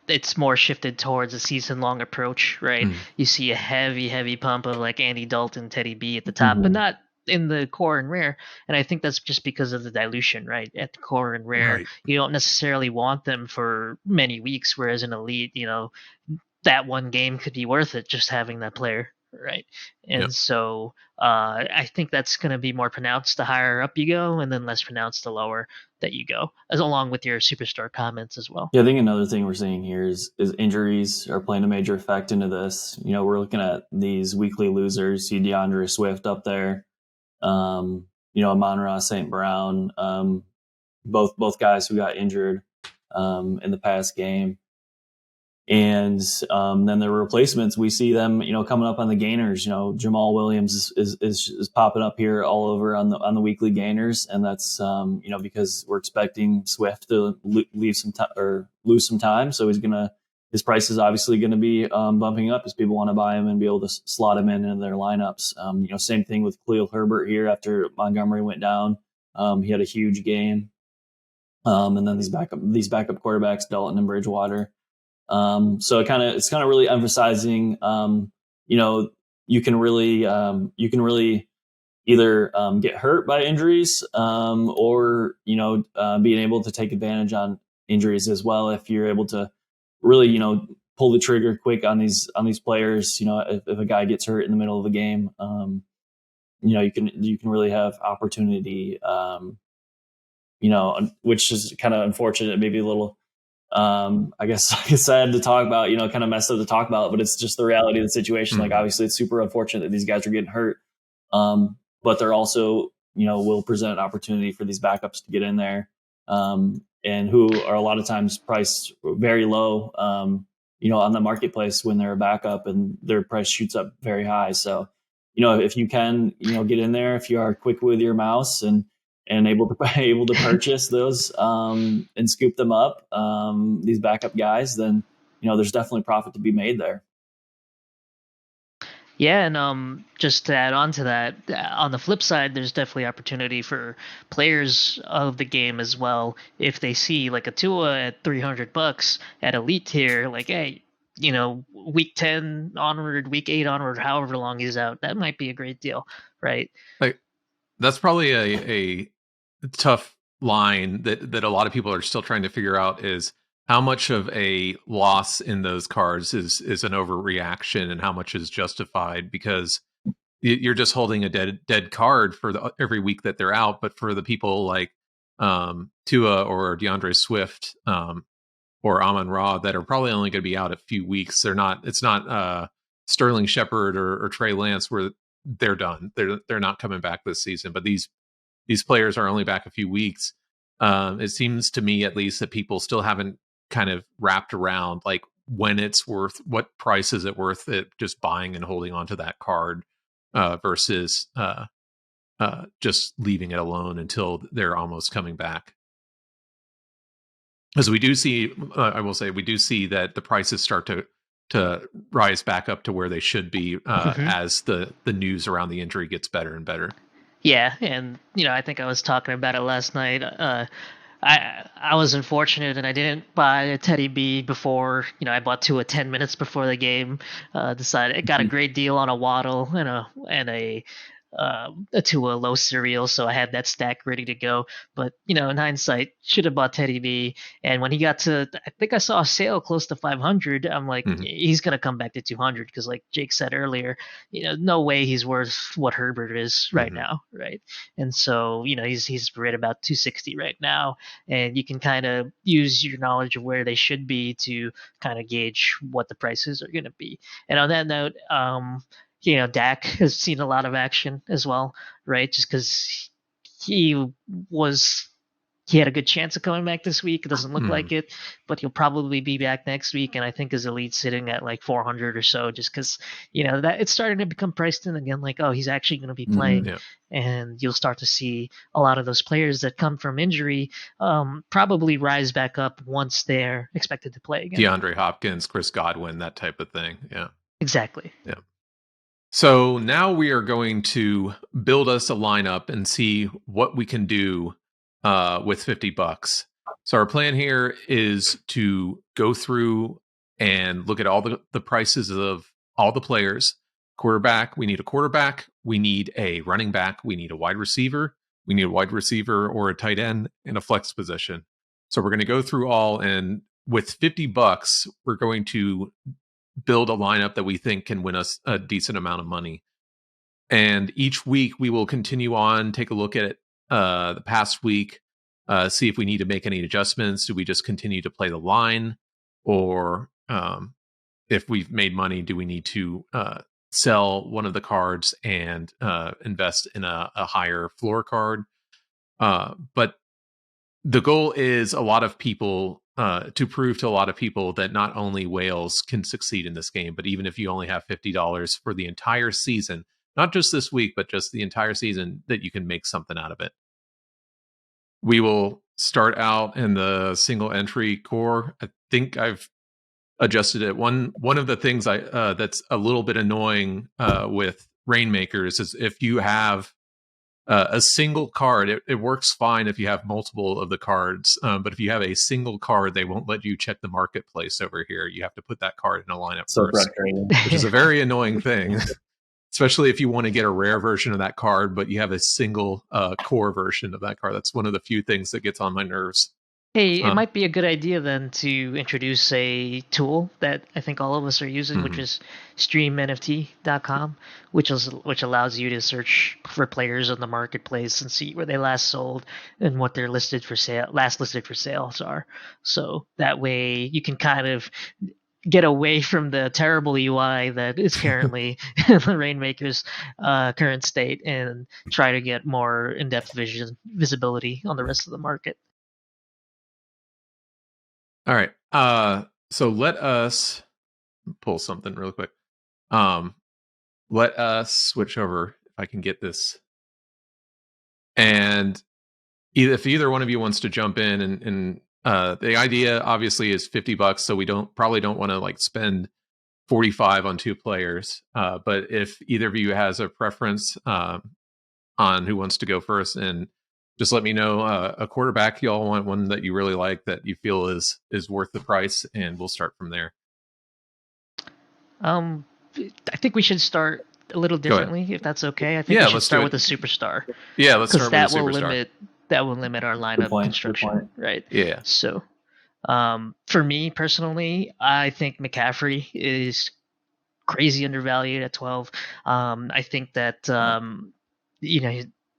it's more shifted towards a season-long approach, right? You see a heavy pump of like Andy Dalton, Teddy B at the top, but not in the core and rare. And I think that's just because of the dilution, right? At the core and rare, you don't necessarily want them for many weeks, whereas in elite, that one game could be worth it just having that player, right? And so I think that's going to be more pronounced the higher up you go, and then less pronounced the lower that you go, as along with your superstar comments as well. Yeah, I think another thing we're seeing here is injuries are playing a major effect into this. We're looking at these weekly losers. See DeAndre Swift up there, Amon-Ra St. Brown, both guys who got injured in the past game. And then the replacements, we see them, coming up on the gainers. Jamal Williams is popping up here all over on the weekly gainers, and that's because we're expecting Swift to lose some time, so his price is obviously gonna be bumping up as people want to buy him and be able to slot him into their lineups. Same thing with Khalil Herbert here after Montgomery went down. He had a huge game, and then these backup quarterbacks, Dalton and Bridgewater. So it's kind of really emphasizing, you can really either get hurt by injuries, or being able to take advantage on injuries as well if you're able to really pull the trigger quick on these players. If a guy gets hurt in the middle of the game, you can really have opportunity. Which is kind of unfortunate, maybe a little. I guess sad to talk about, kind of messed up to talk about, but it's just the reality of the situation. Like, obviously it's super unfortunate that these guys are getting hurt. But they're also, will present an opportunity for these backups to get in there. and who are a lot of times priced very low, on the marketplace when they're a backup, and their price shoots up very high. So, if you can, get in there, if you are quick with your mouse and able to purchase those and scoop them up, these backup guys, then there's definitely profit to be made there. Yeah, and just to add on to that, on the flip side, there's definitely opportunity for players of the game as well. If they see like a Tua at $300 at elite tier, like, hey, week 10 onward, week 8 onward, however long he's out, that might be a great deal, right? Like, that's probably a tough line that a lot of people are still trying to figure out, is how much of a loss in those cards is an overreaction and how much is justified, because you're just holding a dead card for every week that they're out. But for the people like Tua or DeAndre Swift or Amon-Ra that are probably only going to be out a few weeks, it's not Sterling Shepard or Trey Lance where they're done. They're not coming back this season. But these players are only back a few weeks. It seems to me, at least, that people still haven't kind of wrapped around like when it's worth, what price is it worth it just buying and holding onto that card versus just leaving it alone until they're almost coming back. As we do see, I will say, we do see that the prices start to rise back up to where they should be as the news around the injury gets better and better. Yeah, and I think I was talking about it last night. I was unfortunate and I didn't buy a Teddy B before. I bought Tua 10 minutes before the game. Decided I got a great deal on a Waddle and a Tua low cereal, so I had that stack ready to go. But in hindsight, should have bought Teddy B. And when he got to, I think I saw a sale close to 500. I'm like, he's gonna come back to 200 because, like Jake said earlier, no way he's worth what Herbert is right now, right? And so he's right about 260 right now, and you can kind of use your knowledge of where they should be to kind of gauge what the prices are going to be. And on that note, Dak has seen a lot of action as well, right? Just because he had a good chance of coming back this week. It doesn't look like it, but he'll probably be back next week. And I think his elite's sitting at like 400 or so, just because that it's starting to become priced in again. Like, oh, he's actually going to be playing, and you'll start to see a lot of those players that come from injury probably rise back up once they're expected to play again. DeAndre Hopkins, Chris Godwin, that type of thing. Yeah, exactly. Yeah. So now we are going to build us a lineup and see what we can do with $50. So our plan here is to go through and look at all the prices of all the players. Quarterback, we need a quarterback. We need a running back. We need a wide receiver. We need a wide receiver or a tight end in a flex position. So we're going to go through all, and with $50, we're going to build a lineup that we think can win us a decent amount of money. And each week we will continue on, take a look at the past week, see if we need to make any adjustments. Do we just continue to play the line? Or if we've made money, do we need to sell one of the cards and invest in a higher floor card? But the goal is a lot of people to prove to a lot of people that not only whales can succeed in this game, but even if you only have $50 for the entire season, not just this week, but just the entire season, that you can make something out of it. We will start out in the single entry core. I think I've adjusted it. One of the things that's a little bit annoying with Reignmakers is if you have a single card, it works fine if you have multiple of the cards. But if you have a single card, they won't let you check the marketplace over here. You have to put that card in a lineup first, which is a very annoying thing, especially if you want to get a rare version of that card, but you have a single core version of that card. That's one of the few things that gets on my nerves. Hey, it might be a good idea then to introduce a tool that I think all of us are using, which is streamnft.com, which allows you to search for players on the marketplace and see where they last sold and what their last listed for sales are. So that way you can kind of get away from the terrible UI that is currently the Reignmaker's current state and try to get more in-depth visibility on the rest of the market. All right. So let us pull something real quick. Let us switch over if I can get this. And if either one of you wants to jump in, and the idea obviously is $50, so we probably don't want to like spend 45 on 2 players. But if either of you has a preference on who wants to go first, and just let me know a quarterback y'all want, one that you really like that you feel is worth the price, and we'll start from there. I think we should start a little differently, if that's okay. I think we should start with a superstar. Yeah, let's start with a superstar. That will limit our lineup construction, right? Yeah. So, for me personally, I think McCaffrey is crazy undervalued at 12. I think that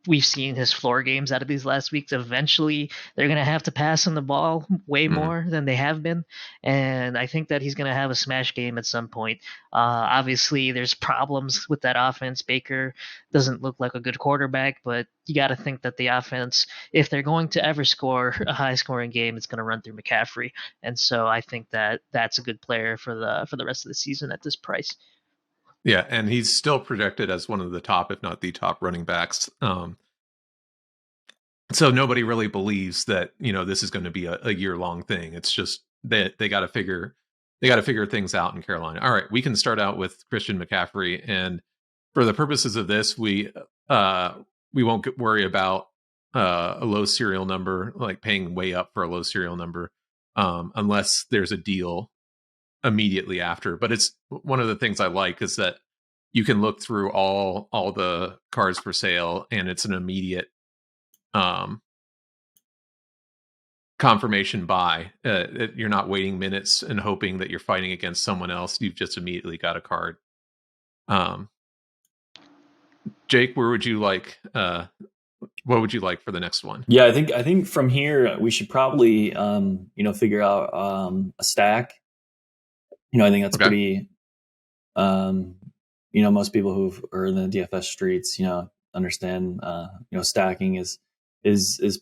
we've seen his floor games out of these last weeks. Eventually, they're going to have to pass him the ball way more than they have been. And I think that he's going to have a smash game at some point. Obviously, there's problems with that offense. Baker doesn't look like a good quarterback, but you got to think that the offense, if they're going to ever score a high scoring game, it's going to run through McCaffrey. And so I think that that's a good player for the rest of the season at this price. Yeah, and he's still projected as one of the top, if not the top, running backs. So nobody really believes that this is going to be a year-long thing. It's just that they got to figure things out in Carolina. All right, we can start out with Christian McCaffrey, and for the purposes of this, we won't worry about a low serial number, like paying way up for a low serial number, unless there's a deal immediately after. But it's one of the things I like is that you can look through all the cards for sale, and it's an immediate confirmation buy. You're not waiting minutes and hoping that you're fighting against someone else. You've just immediately got a card. Jake, where would you like? What would you like for the next one? Yeah, I think from here we should probably figure out a stack. I think that's pretty. Most people who are in the DFS streets, understand. Stacking is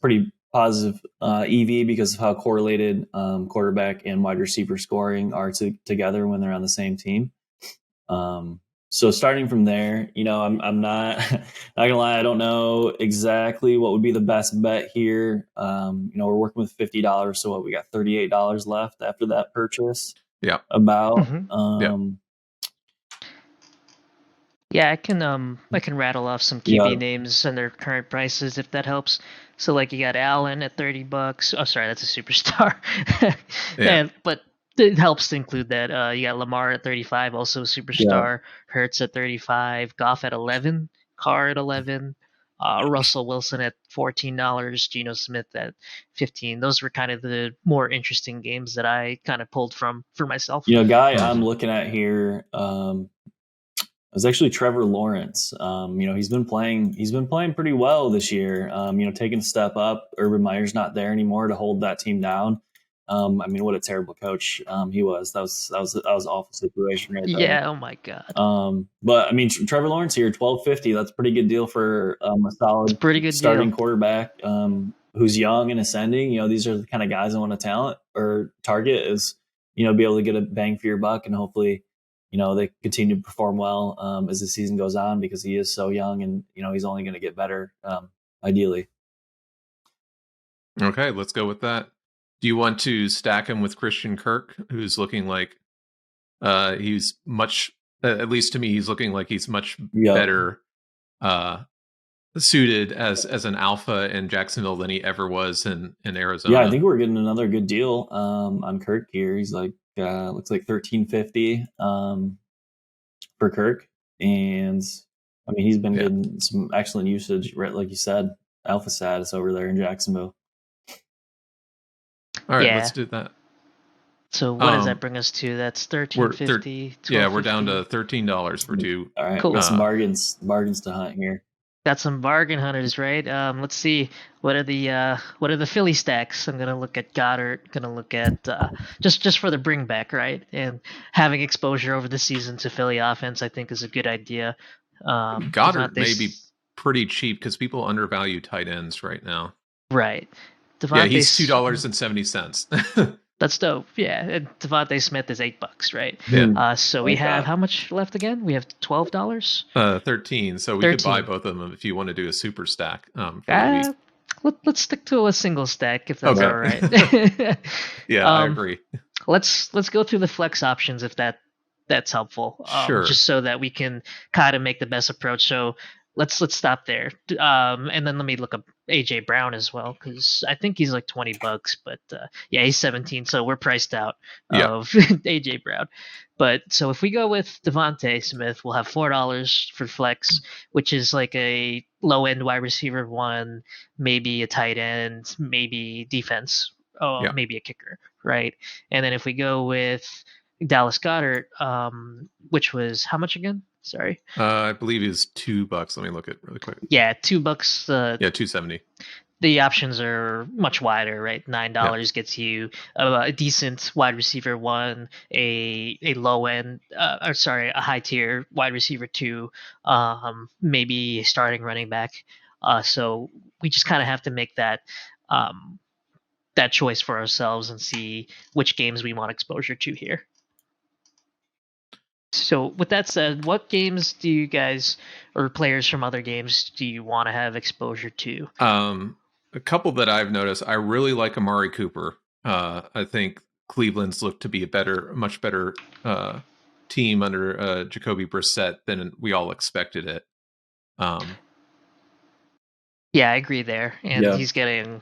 pretty positive EV because of how correlated quarterback and wide receiver scoring are together when they're on the same team. So starting from there, I'm not gonna lie, I don't know exactly what would be the best bet here. We're working with $50, so we got $38 left after that purchase. Yeah, about. Yeah, I can rattle off some QB names and their current prices if that helps. So like you got Allen at $30. Oh, sorry, that's a superstar. But it helps to include that. You got Lamar at 35, also a superstar. Hurts at 35. Goff at 11. Carr at 11. Russell Wilson at $14. Geno Smith at 15. Those were kind of the more interesting games that I kind of pulled for myself. Guy I'm looking at here. It was actually Trevor Lawrence. He's been playing pretty well this year. Taking a step up. Urban Meyer's not there anymore to hold that team down. What a terrible coach he was. That was an awful situation right there. Yeah. Oh my God. But Trevor Lawrence here, $12.50. That's a pretty good deal for a solid, pretty good starting quarterback who's young and ascending. These are the kind of guys I want to target is be able to get a bang for your buck, and hopefully they continue to perform well as the season goes on because he is so young and he's only going to get better ideally. Okay, let's go with that. Do you want to stack him with Christian Kirk, who's looking like he's much, at least to me, he's looking like he's much better suited as an alpha in Jacksonville than he ever was in Arizona? Yeah, I think we're getting another good deal on Kirk here. He's like looks like $13.50 for Kirk, and he's been getting some excellent usage, right? Like you said, alpha status over there in Jacksonville. All right, let's do that. So what does that bring us to? That's $13.50. Yeah, we're down to $13 for two. All right, cool. Got some bargains to hunt here. Got some bargain hunters, right? Let's see. What are the Philly stacks? I'm gonna look at Goddard. Gonna look at just for the bring back, right? And having exposure over the season to Philly offense, I think, is a good idea. Goddard may be pretty cheap because people undervalue tight ends right now. Right. Yeah, he's $2.70. That's dope. Yeah, and Devontae Smith is $8, right? Yeah. So we Like have that. how much left again? We have $12. 13. So we could buy 13. both of them if you want to do a super stack for the week. Uh, let's stick to a single stack if that's Okay. all right. Yeah, I um, agree. let's go through the flex options if that's helpful. Sure. Just so that we can kind of make the best approach. So let's stop there. And then let me look up AJ Brown as well because I think he's like $20, but yeah, he's 17, so we're priced out Yeah. of AJ Brown. But so if we go with Devontae Smith, we'll have $4 for flex, which is like a low end wide receiver one, maybe a tight end, maybe defense, Yeah. maybe a kicker, right? And then if we go with Dallas Goddard, which was how much again? Sorry. I believe it's $2. Let me look at it really quick. Yeah, $2. Yeah, 270. The options are much wider, right? $9 Yeah. gets you a decent wide receiver one, a low end, or sorry, a high tier wide receiver two, maybe a starting running back. So we just kind of have to make um, that choice for ourselves and see which games we want exposure to here. So with that said, what games do you guys or players from other games do you want to have exposure to? A couple that I've noticed, I really like Amari Cooper. I think Cleveland's looked to be a much better team under Jacoby Brissett than we all expected it. Yeah, I agree there, and Yeah. he's getting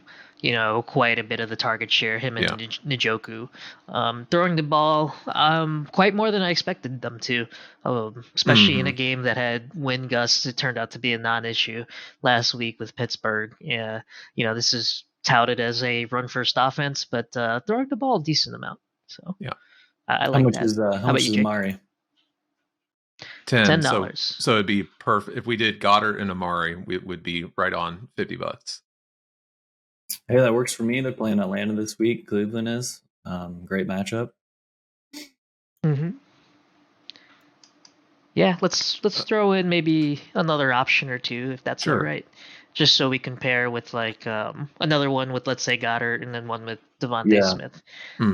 quite a bit of the target share. Him and Yeah. Njoku, throwing the ball quite more than I expected them to, especially in a game that had wind gusts. It turned out to be a non-issue last week with Pittsburgh. Yeah, this is touted as a run-first offense, but throwing the ball a decent amount. So Yeah. I How like much that. is How about you, Jake? Amari? 10. $10. So it'd be perfect if we did Goddard and Amari. We would be right on $50. Hey, that works for me. They're playing Atlanta this week. Cleveland is great matchup. Mm-hmm. Yeah, let's throw in maybe another option or two if that's all Sure. right, just so we can pair with like another one with let's say Goddard and then one with Devontae Yeah. Smith.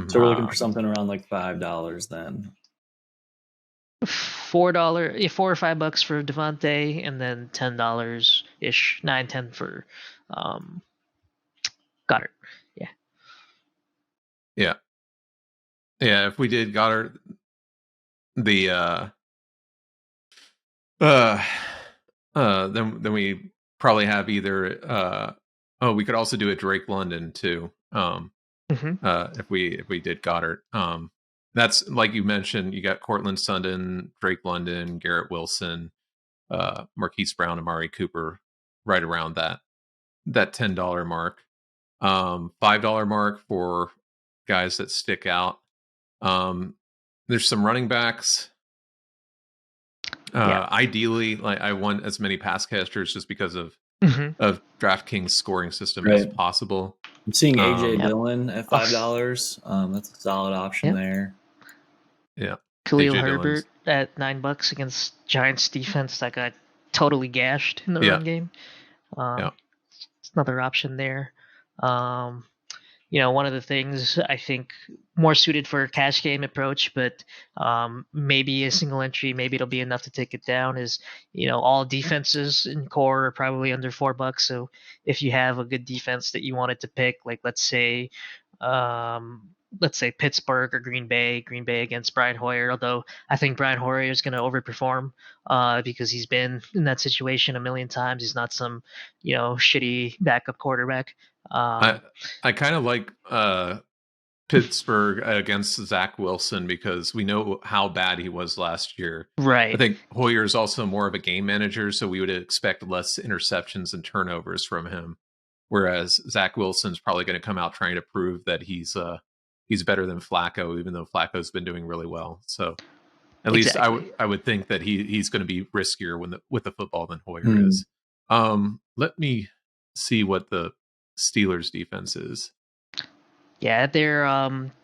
So we're looking for something around like $5 then. $4, yeah, $4 or $5 for Devontae, and then $10 ish, 9-10 for Goddard. Yeah. Yeah. Yeah. If we did Goddard, the then we probably have either we could also do a Drake London too. If we did Goddard. That's like you mentioned, you got Cortland Sutton, Drake London, Garrett Wilson, Marquise Brown, Amari Cooper, right around that $10 mark. $5 mark for guys that stick out. There's some running backs. Ideally, like I want as many pass catchers just because of DraftKings scoring system as possible. I'm seeing AJ Dillon at $5. That's a solid option there. Yeah. Khalil Herbert at $9 against Giants defense that got totally gashed in the run game. It's another option there. One of the things I think more suited for a cash game approach, but maybe a single entry, maybe it'll be enough to take it down, is, all defenses in core are probably under $4. So if you have a good defense that you wanted to pick, like let's say Pittsburgh or Green Bay against Brian Hoyer, although I think Brian Hoyer is going to overperform because he's been in that situation a million times. He's not some, shitty backup quarterback. I kind of like Pittsburgh against Zach Wilson because we know how bad he was last year. Right. I think Hoyer is also more of a game manager, so we would expect less interceptions and turnovers from him. Whereas Zach Wilson's probably going to come out trying to prove that he's better than Flacco, even though Flacco's been doing really well. So at least I would think that he's going to be riskier with the football than Hoyer is. Let me see what the Steelers defense is. Yeah, they're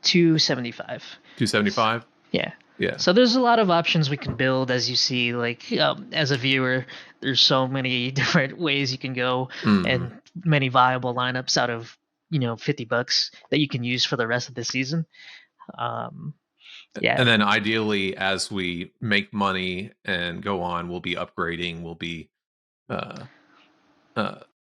275. 275? Yeah. Yeah. So there's a lot of options we can build, as you see. Like as a viewer, there's so many different ways you can go and many viable lineups out of $50 that you can use for the rest of the season. Yeah. And then ideally, as we make money and go on, we'll be upgrading. We'll be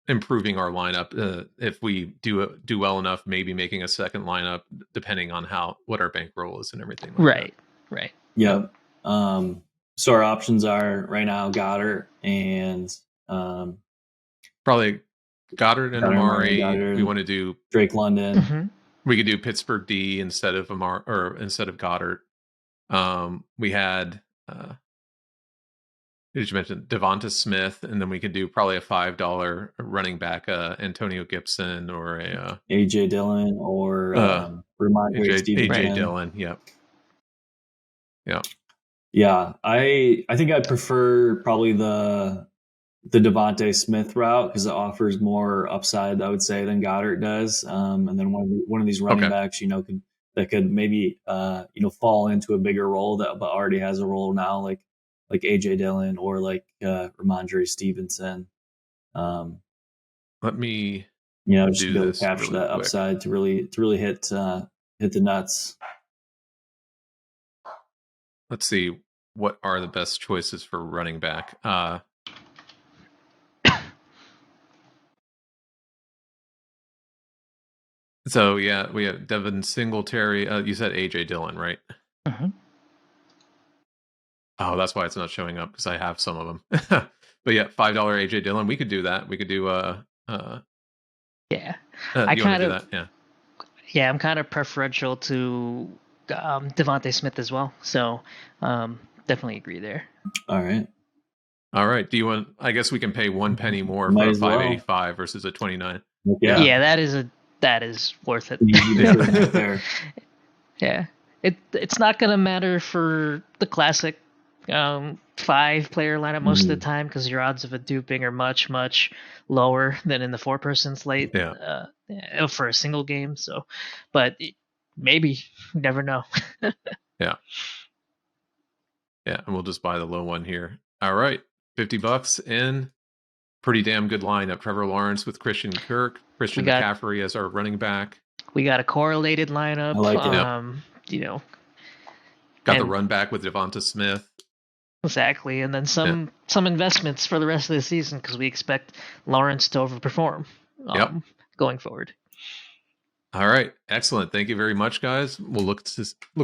improving our lineup. If we do well enough, maybe making a second lineup, depending on what our bankroll is and everything. Right. Right. Yep. So our options are right now Goddard and probably Goddard and Amari. Goddard, we want to do Drake London. Mm-hmm. We could do Pittsburgh D instead of Goddard. We had did you mention Devonta Smith, and then we could do probably a $5 running back, Antonio Gibson or a AJ Dillon or Reignmaker AJ Dillon. Yep. Yeah. Yeah, I think I'd prefer probably the Devonta Smith route because it offers more upside, I would say, than Goddard does. And then one of these running backs, could maybe fall into a bigger role but already has a role now, like AJ Dillon or like Ramondre Stevenson. Let me just to be able to capture that upside to really hit the nuts. Let's see, what are the best choices for running back? So yeah, we have Devin Singletary. You said AJ Dillon, right? Mm-hmm. Oh, that's why it's not showing up because I have some of them. But yeah, $5 AJ Dillon. We could do that. We could do yeah. I kind of Yeah, I'm kind of preferential to Devonta Smith as well. So definitely agree there. All right. Do you want? I guess we can pay 1 penny more for a 585 versus a 29. Yeah, that is worth it. Yeah, it's not gonna matter for the classic 5-player lineup most of the time because your odds of a duping are much lower than in the 4-person slate. For a single game. So, but maybe, you never know. Yeah, and we'll just buy the low one here. All right, $50 in. Pretty damn good lineup. Trevor Lawrence with Christian Kirk, Christian McCaffrey as our running back. We got a correlated lineup. I like it. Got the run back with Devonta Smith. Exactly, and then some investments for the rest of the season because we expect Lawrence to overperform going forward. All right, excellent. Thank you very much, guys. We'll look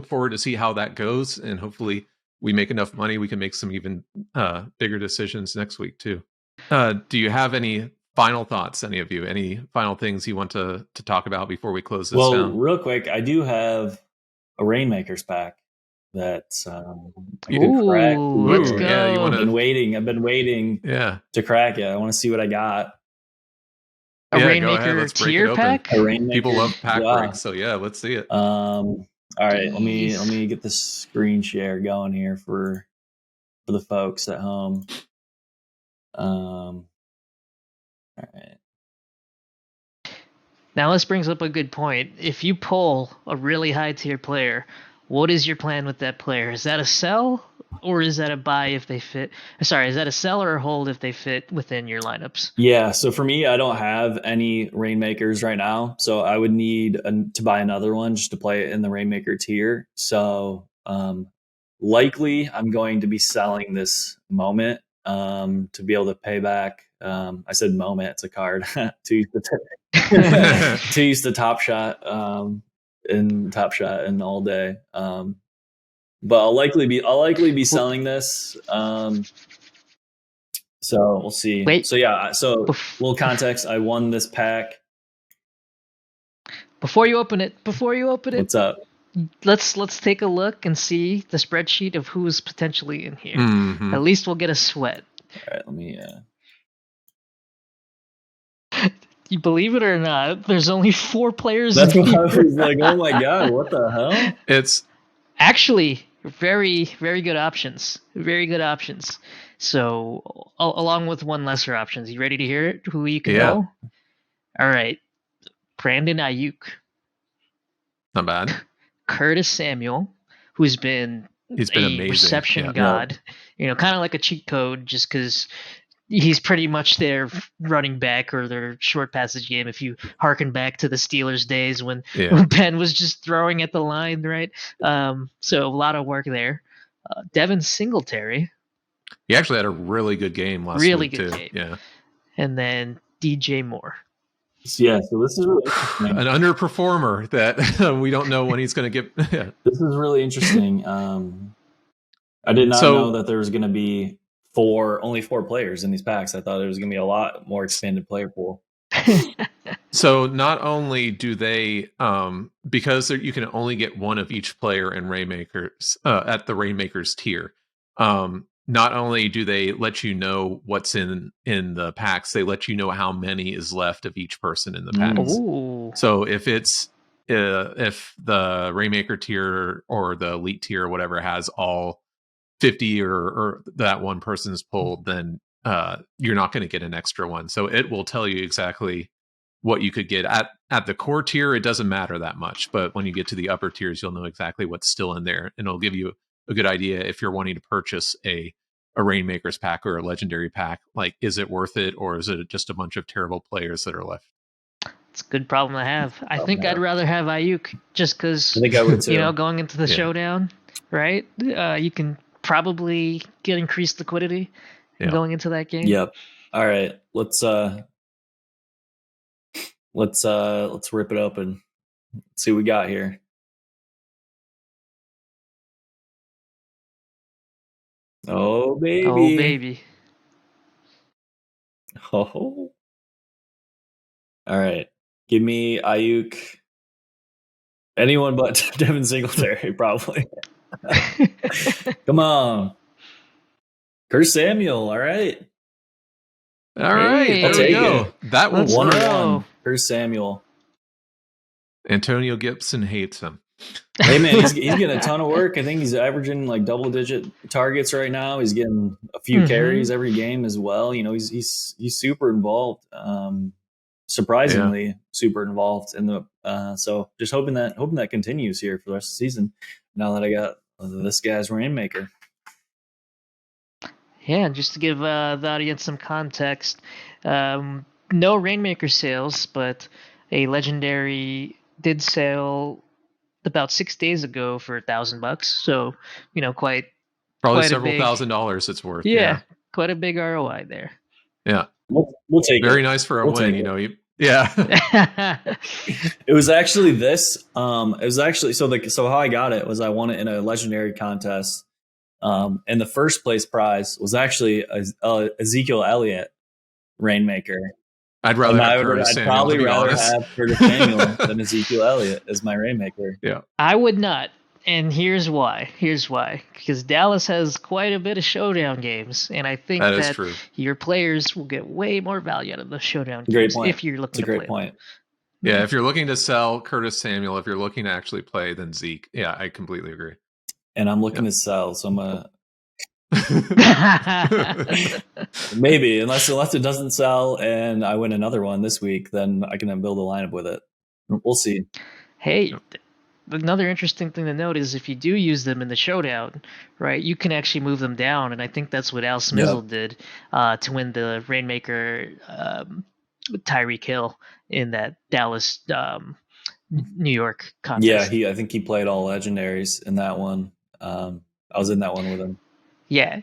forward to see how that goes, and hopefully we make enough money we can make some even bigger decisions next week too. Do you have any final thoughts, any of you? Any final things you want to talk about before we close this down? Well, real quick, I do have a Reignmakers pack that you can crack. Let's go. Yeah, I've been waiting to crack it. I want to see what I got. A Reignmaker tier pack? People love pack breaks, so yeah, let's see it. All right, let me get the screen share going here for the folks at home. All right. Now this brings up a good point. If you pull a really high tier player, what is your plan with that player? Is that a sell or is that a buy if they fit? Sorry, is that a sell or a hold if they fit within your lineups? Yeah, so for me, I don't have any Reignmakers right now, so I would need to buy another one just to play it in the Reignmaker tier. So likely I'm going to be selling this moment to be able to pay back. I said moment, it's a card to use the Top Shot and all day. But I'll likely be selling this. So we'll see. Wait. So yeah. So little context. I won this pack. Before you open it. What's up? Let's take a look and see the spreadsheet of who's potentially in here. Mm-hmm. At least we'll get a sweat. All right. Let me. You believe it or not, there's only 4 players. That's what I was like. Oh my god! What the hell? It's actually very, very good options. Very good options. So, along with one lesser options, you ready to hear it? Who you can go? All right, Brandon Ayuk. Not bad. Curtis Samuel, who's been amazing. Reception god. Kind of like a cheat code, just because he's pretty much their running back or their short passage game. If you harken back to the Steelers days when Ben was just throwing at the line, right? So a lot of work there. Devin Singletary. He actually had a really good game last week too. Game. Yeah. And then DJ Moore. Yeah, so this is really interesting. An underperformer that we don't know when he's going to get. Yeah. This is really interesting. I did not know that there was going to be only four players in these packs. I thought it was going to be a lot more expanded player pool. So not only do they, because you can only get one of each player in Reignmakers at the Reignmakers tier. Not only do they let you know what's in the packs, they let you know how many is left of each person in the packs. Ooh. So if it's if the Reignmaker tier or the Elite tier or whatever has all 50 or that one person's pulled, then you're not going to get an extra one. So it will tell you exactly what you could get at the core tier. It doesn't matter that much, but when you get to the upper tiers, you'll know exactly what's still in there, and it'll give you a good idea if you're wanting to purchase a Reignmakers pack or a legendary pack. Like, is it worth it, or is it just a bunch of terrible players that are left? It's a good problem to have. I think I'd rather have Ayuk just because, I think I would too. Going into the showdown, right? You can probably get increased liquidity going into that game. Yep. All right. Let's rip it open. Let's see what we got here. Oh baby. Oh baby. Oh. All right. Give me Ayuk. Anyone but Devin Singletary, probably. Come on. Curtis Samuel. All right. All right. There we go. That was 1-1. Curtis Samuel. Antonio Gibson hates him. Hey man, he's getting a ton of work. I think he's averaging like double-digit targets right now. He's getting a few carries every game as well. He's super involved. Surprisingly super involved in the. So just hoping that continues here for the rest of the season. Now that I got this guy's Reignmaker. Yeah, just to give the audience some context, no Reignmaker sales, but a legendary did sell about 6 days ago for $1,000. So probably several $1,000 it's worth. Yeah, quite a big ROI there. Yeah, we'll take very it. Nice for a win. Yeah. It was actually this. It was actually so how I got it was I won it in a legendary contest. And the first place prize was actually Ezekiel Elliott Reignmaker. I'd rather have Curtis Samuel. I'd probably rather have Curtis Samuel than Ezekiel Elliott as my Reignmaker. Yeah, I would not, and here's why. Because Dallas has quite a bit of showdown games, and I think that your players will get way more value out of the showdown games if you're looking to play. Great point. Yeah, if you're looking to sell Curtis Samuel, if you're looking to actually play, then Zeke. Yeah, I completely agree. And I'm looking to sell, so I'm a maybe unless it doesn't sell and I win another one this week, then I can build a lineup with it. We'll see. Hey, another interesting thing to note is if you do use them in the showdown, right, you can actually move them down, and I think that's what Al Smizzle did to win the Reignmaker Tyreek Hill in that Dallas New York contest. Yeah, I think he played all legendaries in that one. I was in that one with him. Yeah,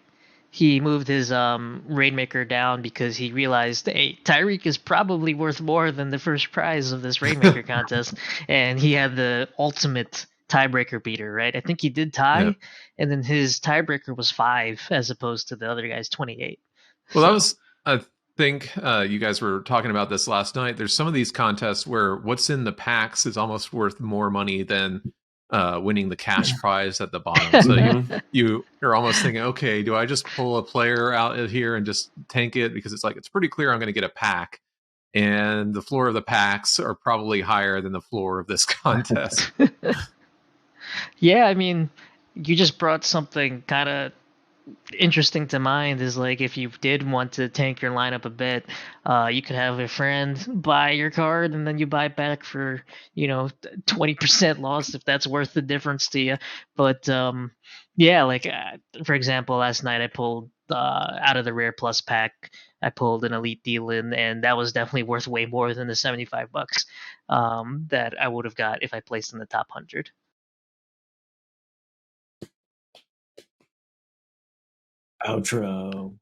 he moved his Reignmaker down because he realized, hey, Tyreek is probably worth more than the first prize of this Reignmaker contest, and he had the ultimate tiebreaker beater, right? I think he did tie, and then his tiebreaker was 5 as opposed to the other guy's 28. Well, that was, I think you guys were talking about this last night. There's some of these contests where what's in the packs is almost worth more money than winning the cash prize at the bottom. So you're almost thinking, okay, do I just pull a player out of here and just tank it? Because it's pretty clear I'm going to get a pack, and the floor of the packs are probably higher than the floor of this contest. Yeah, I mean, you just brought something kind of interesting to mind is like if you did want to tank your lineup a bit, you could have a friend buy your card and then you buy back for 20% loss if that's worth the difference to you. But for example, last night I pulled out of the rare plus pack, I pulled an elite deal in, and that was definitely worth way more than the $75 that I would have got if I placed in the top 100. Outro.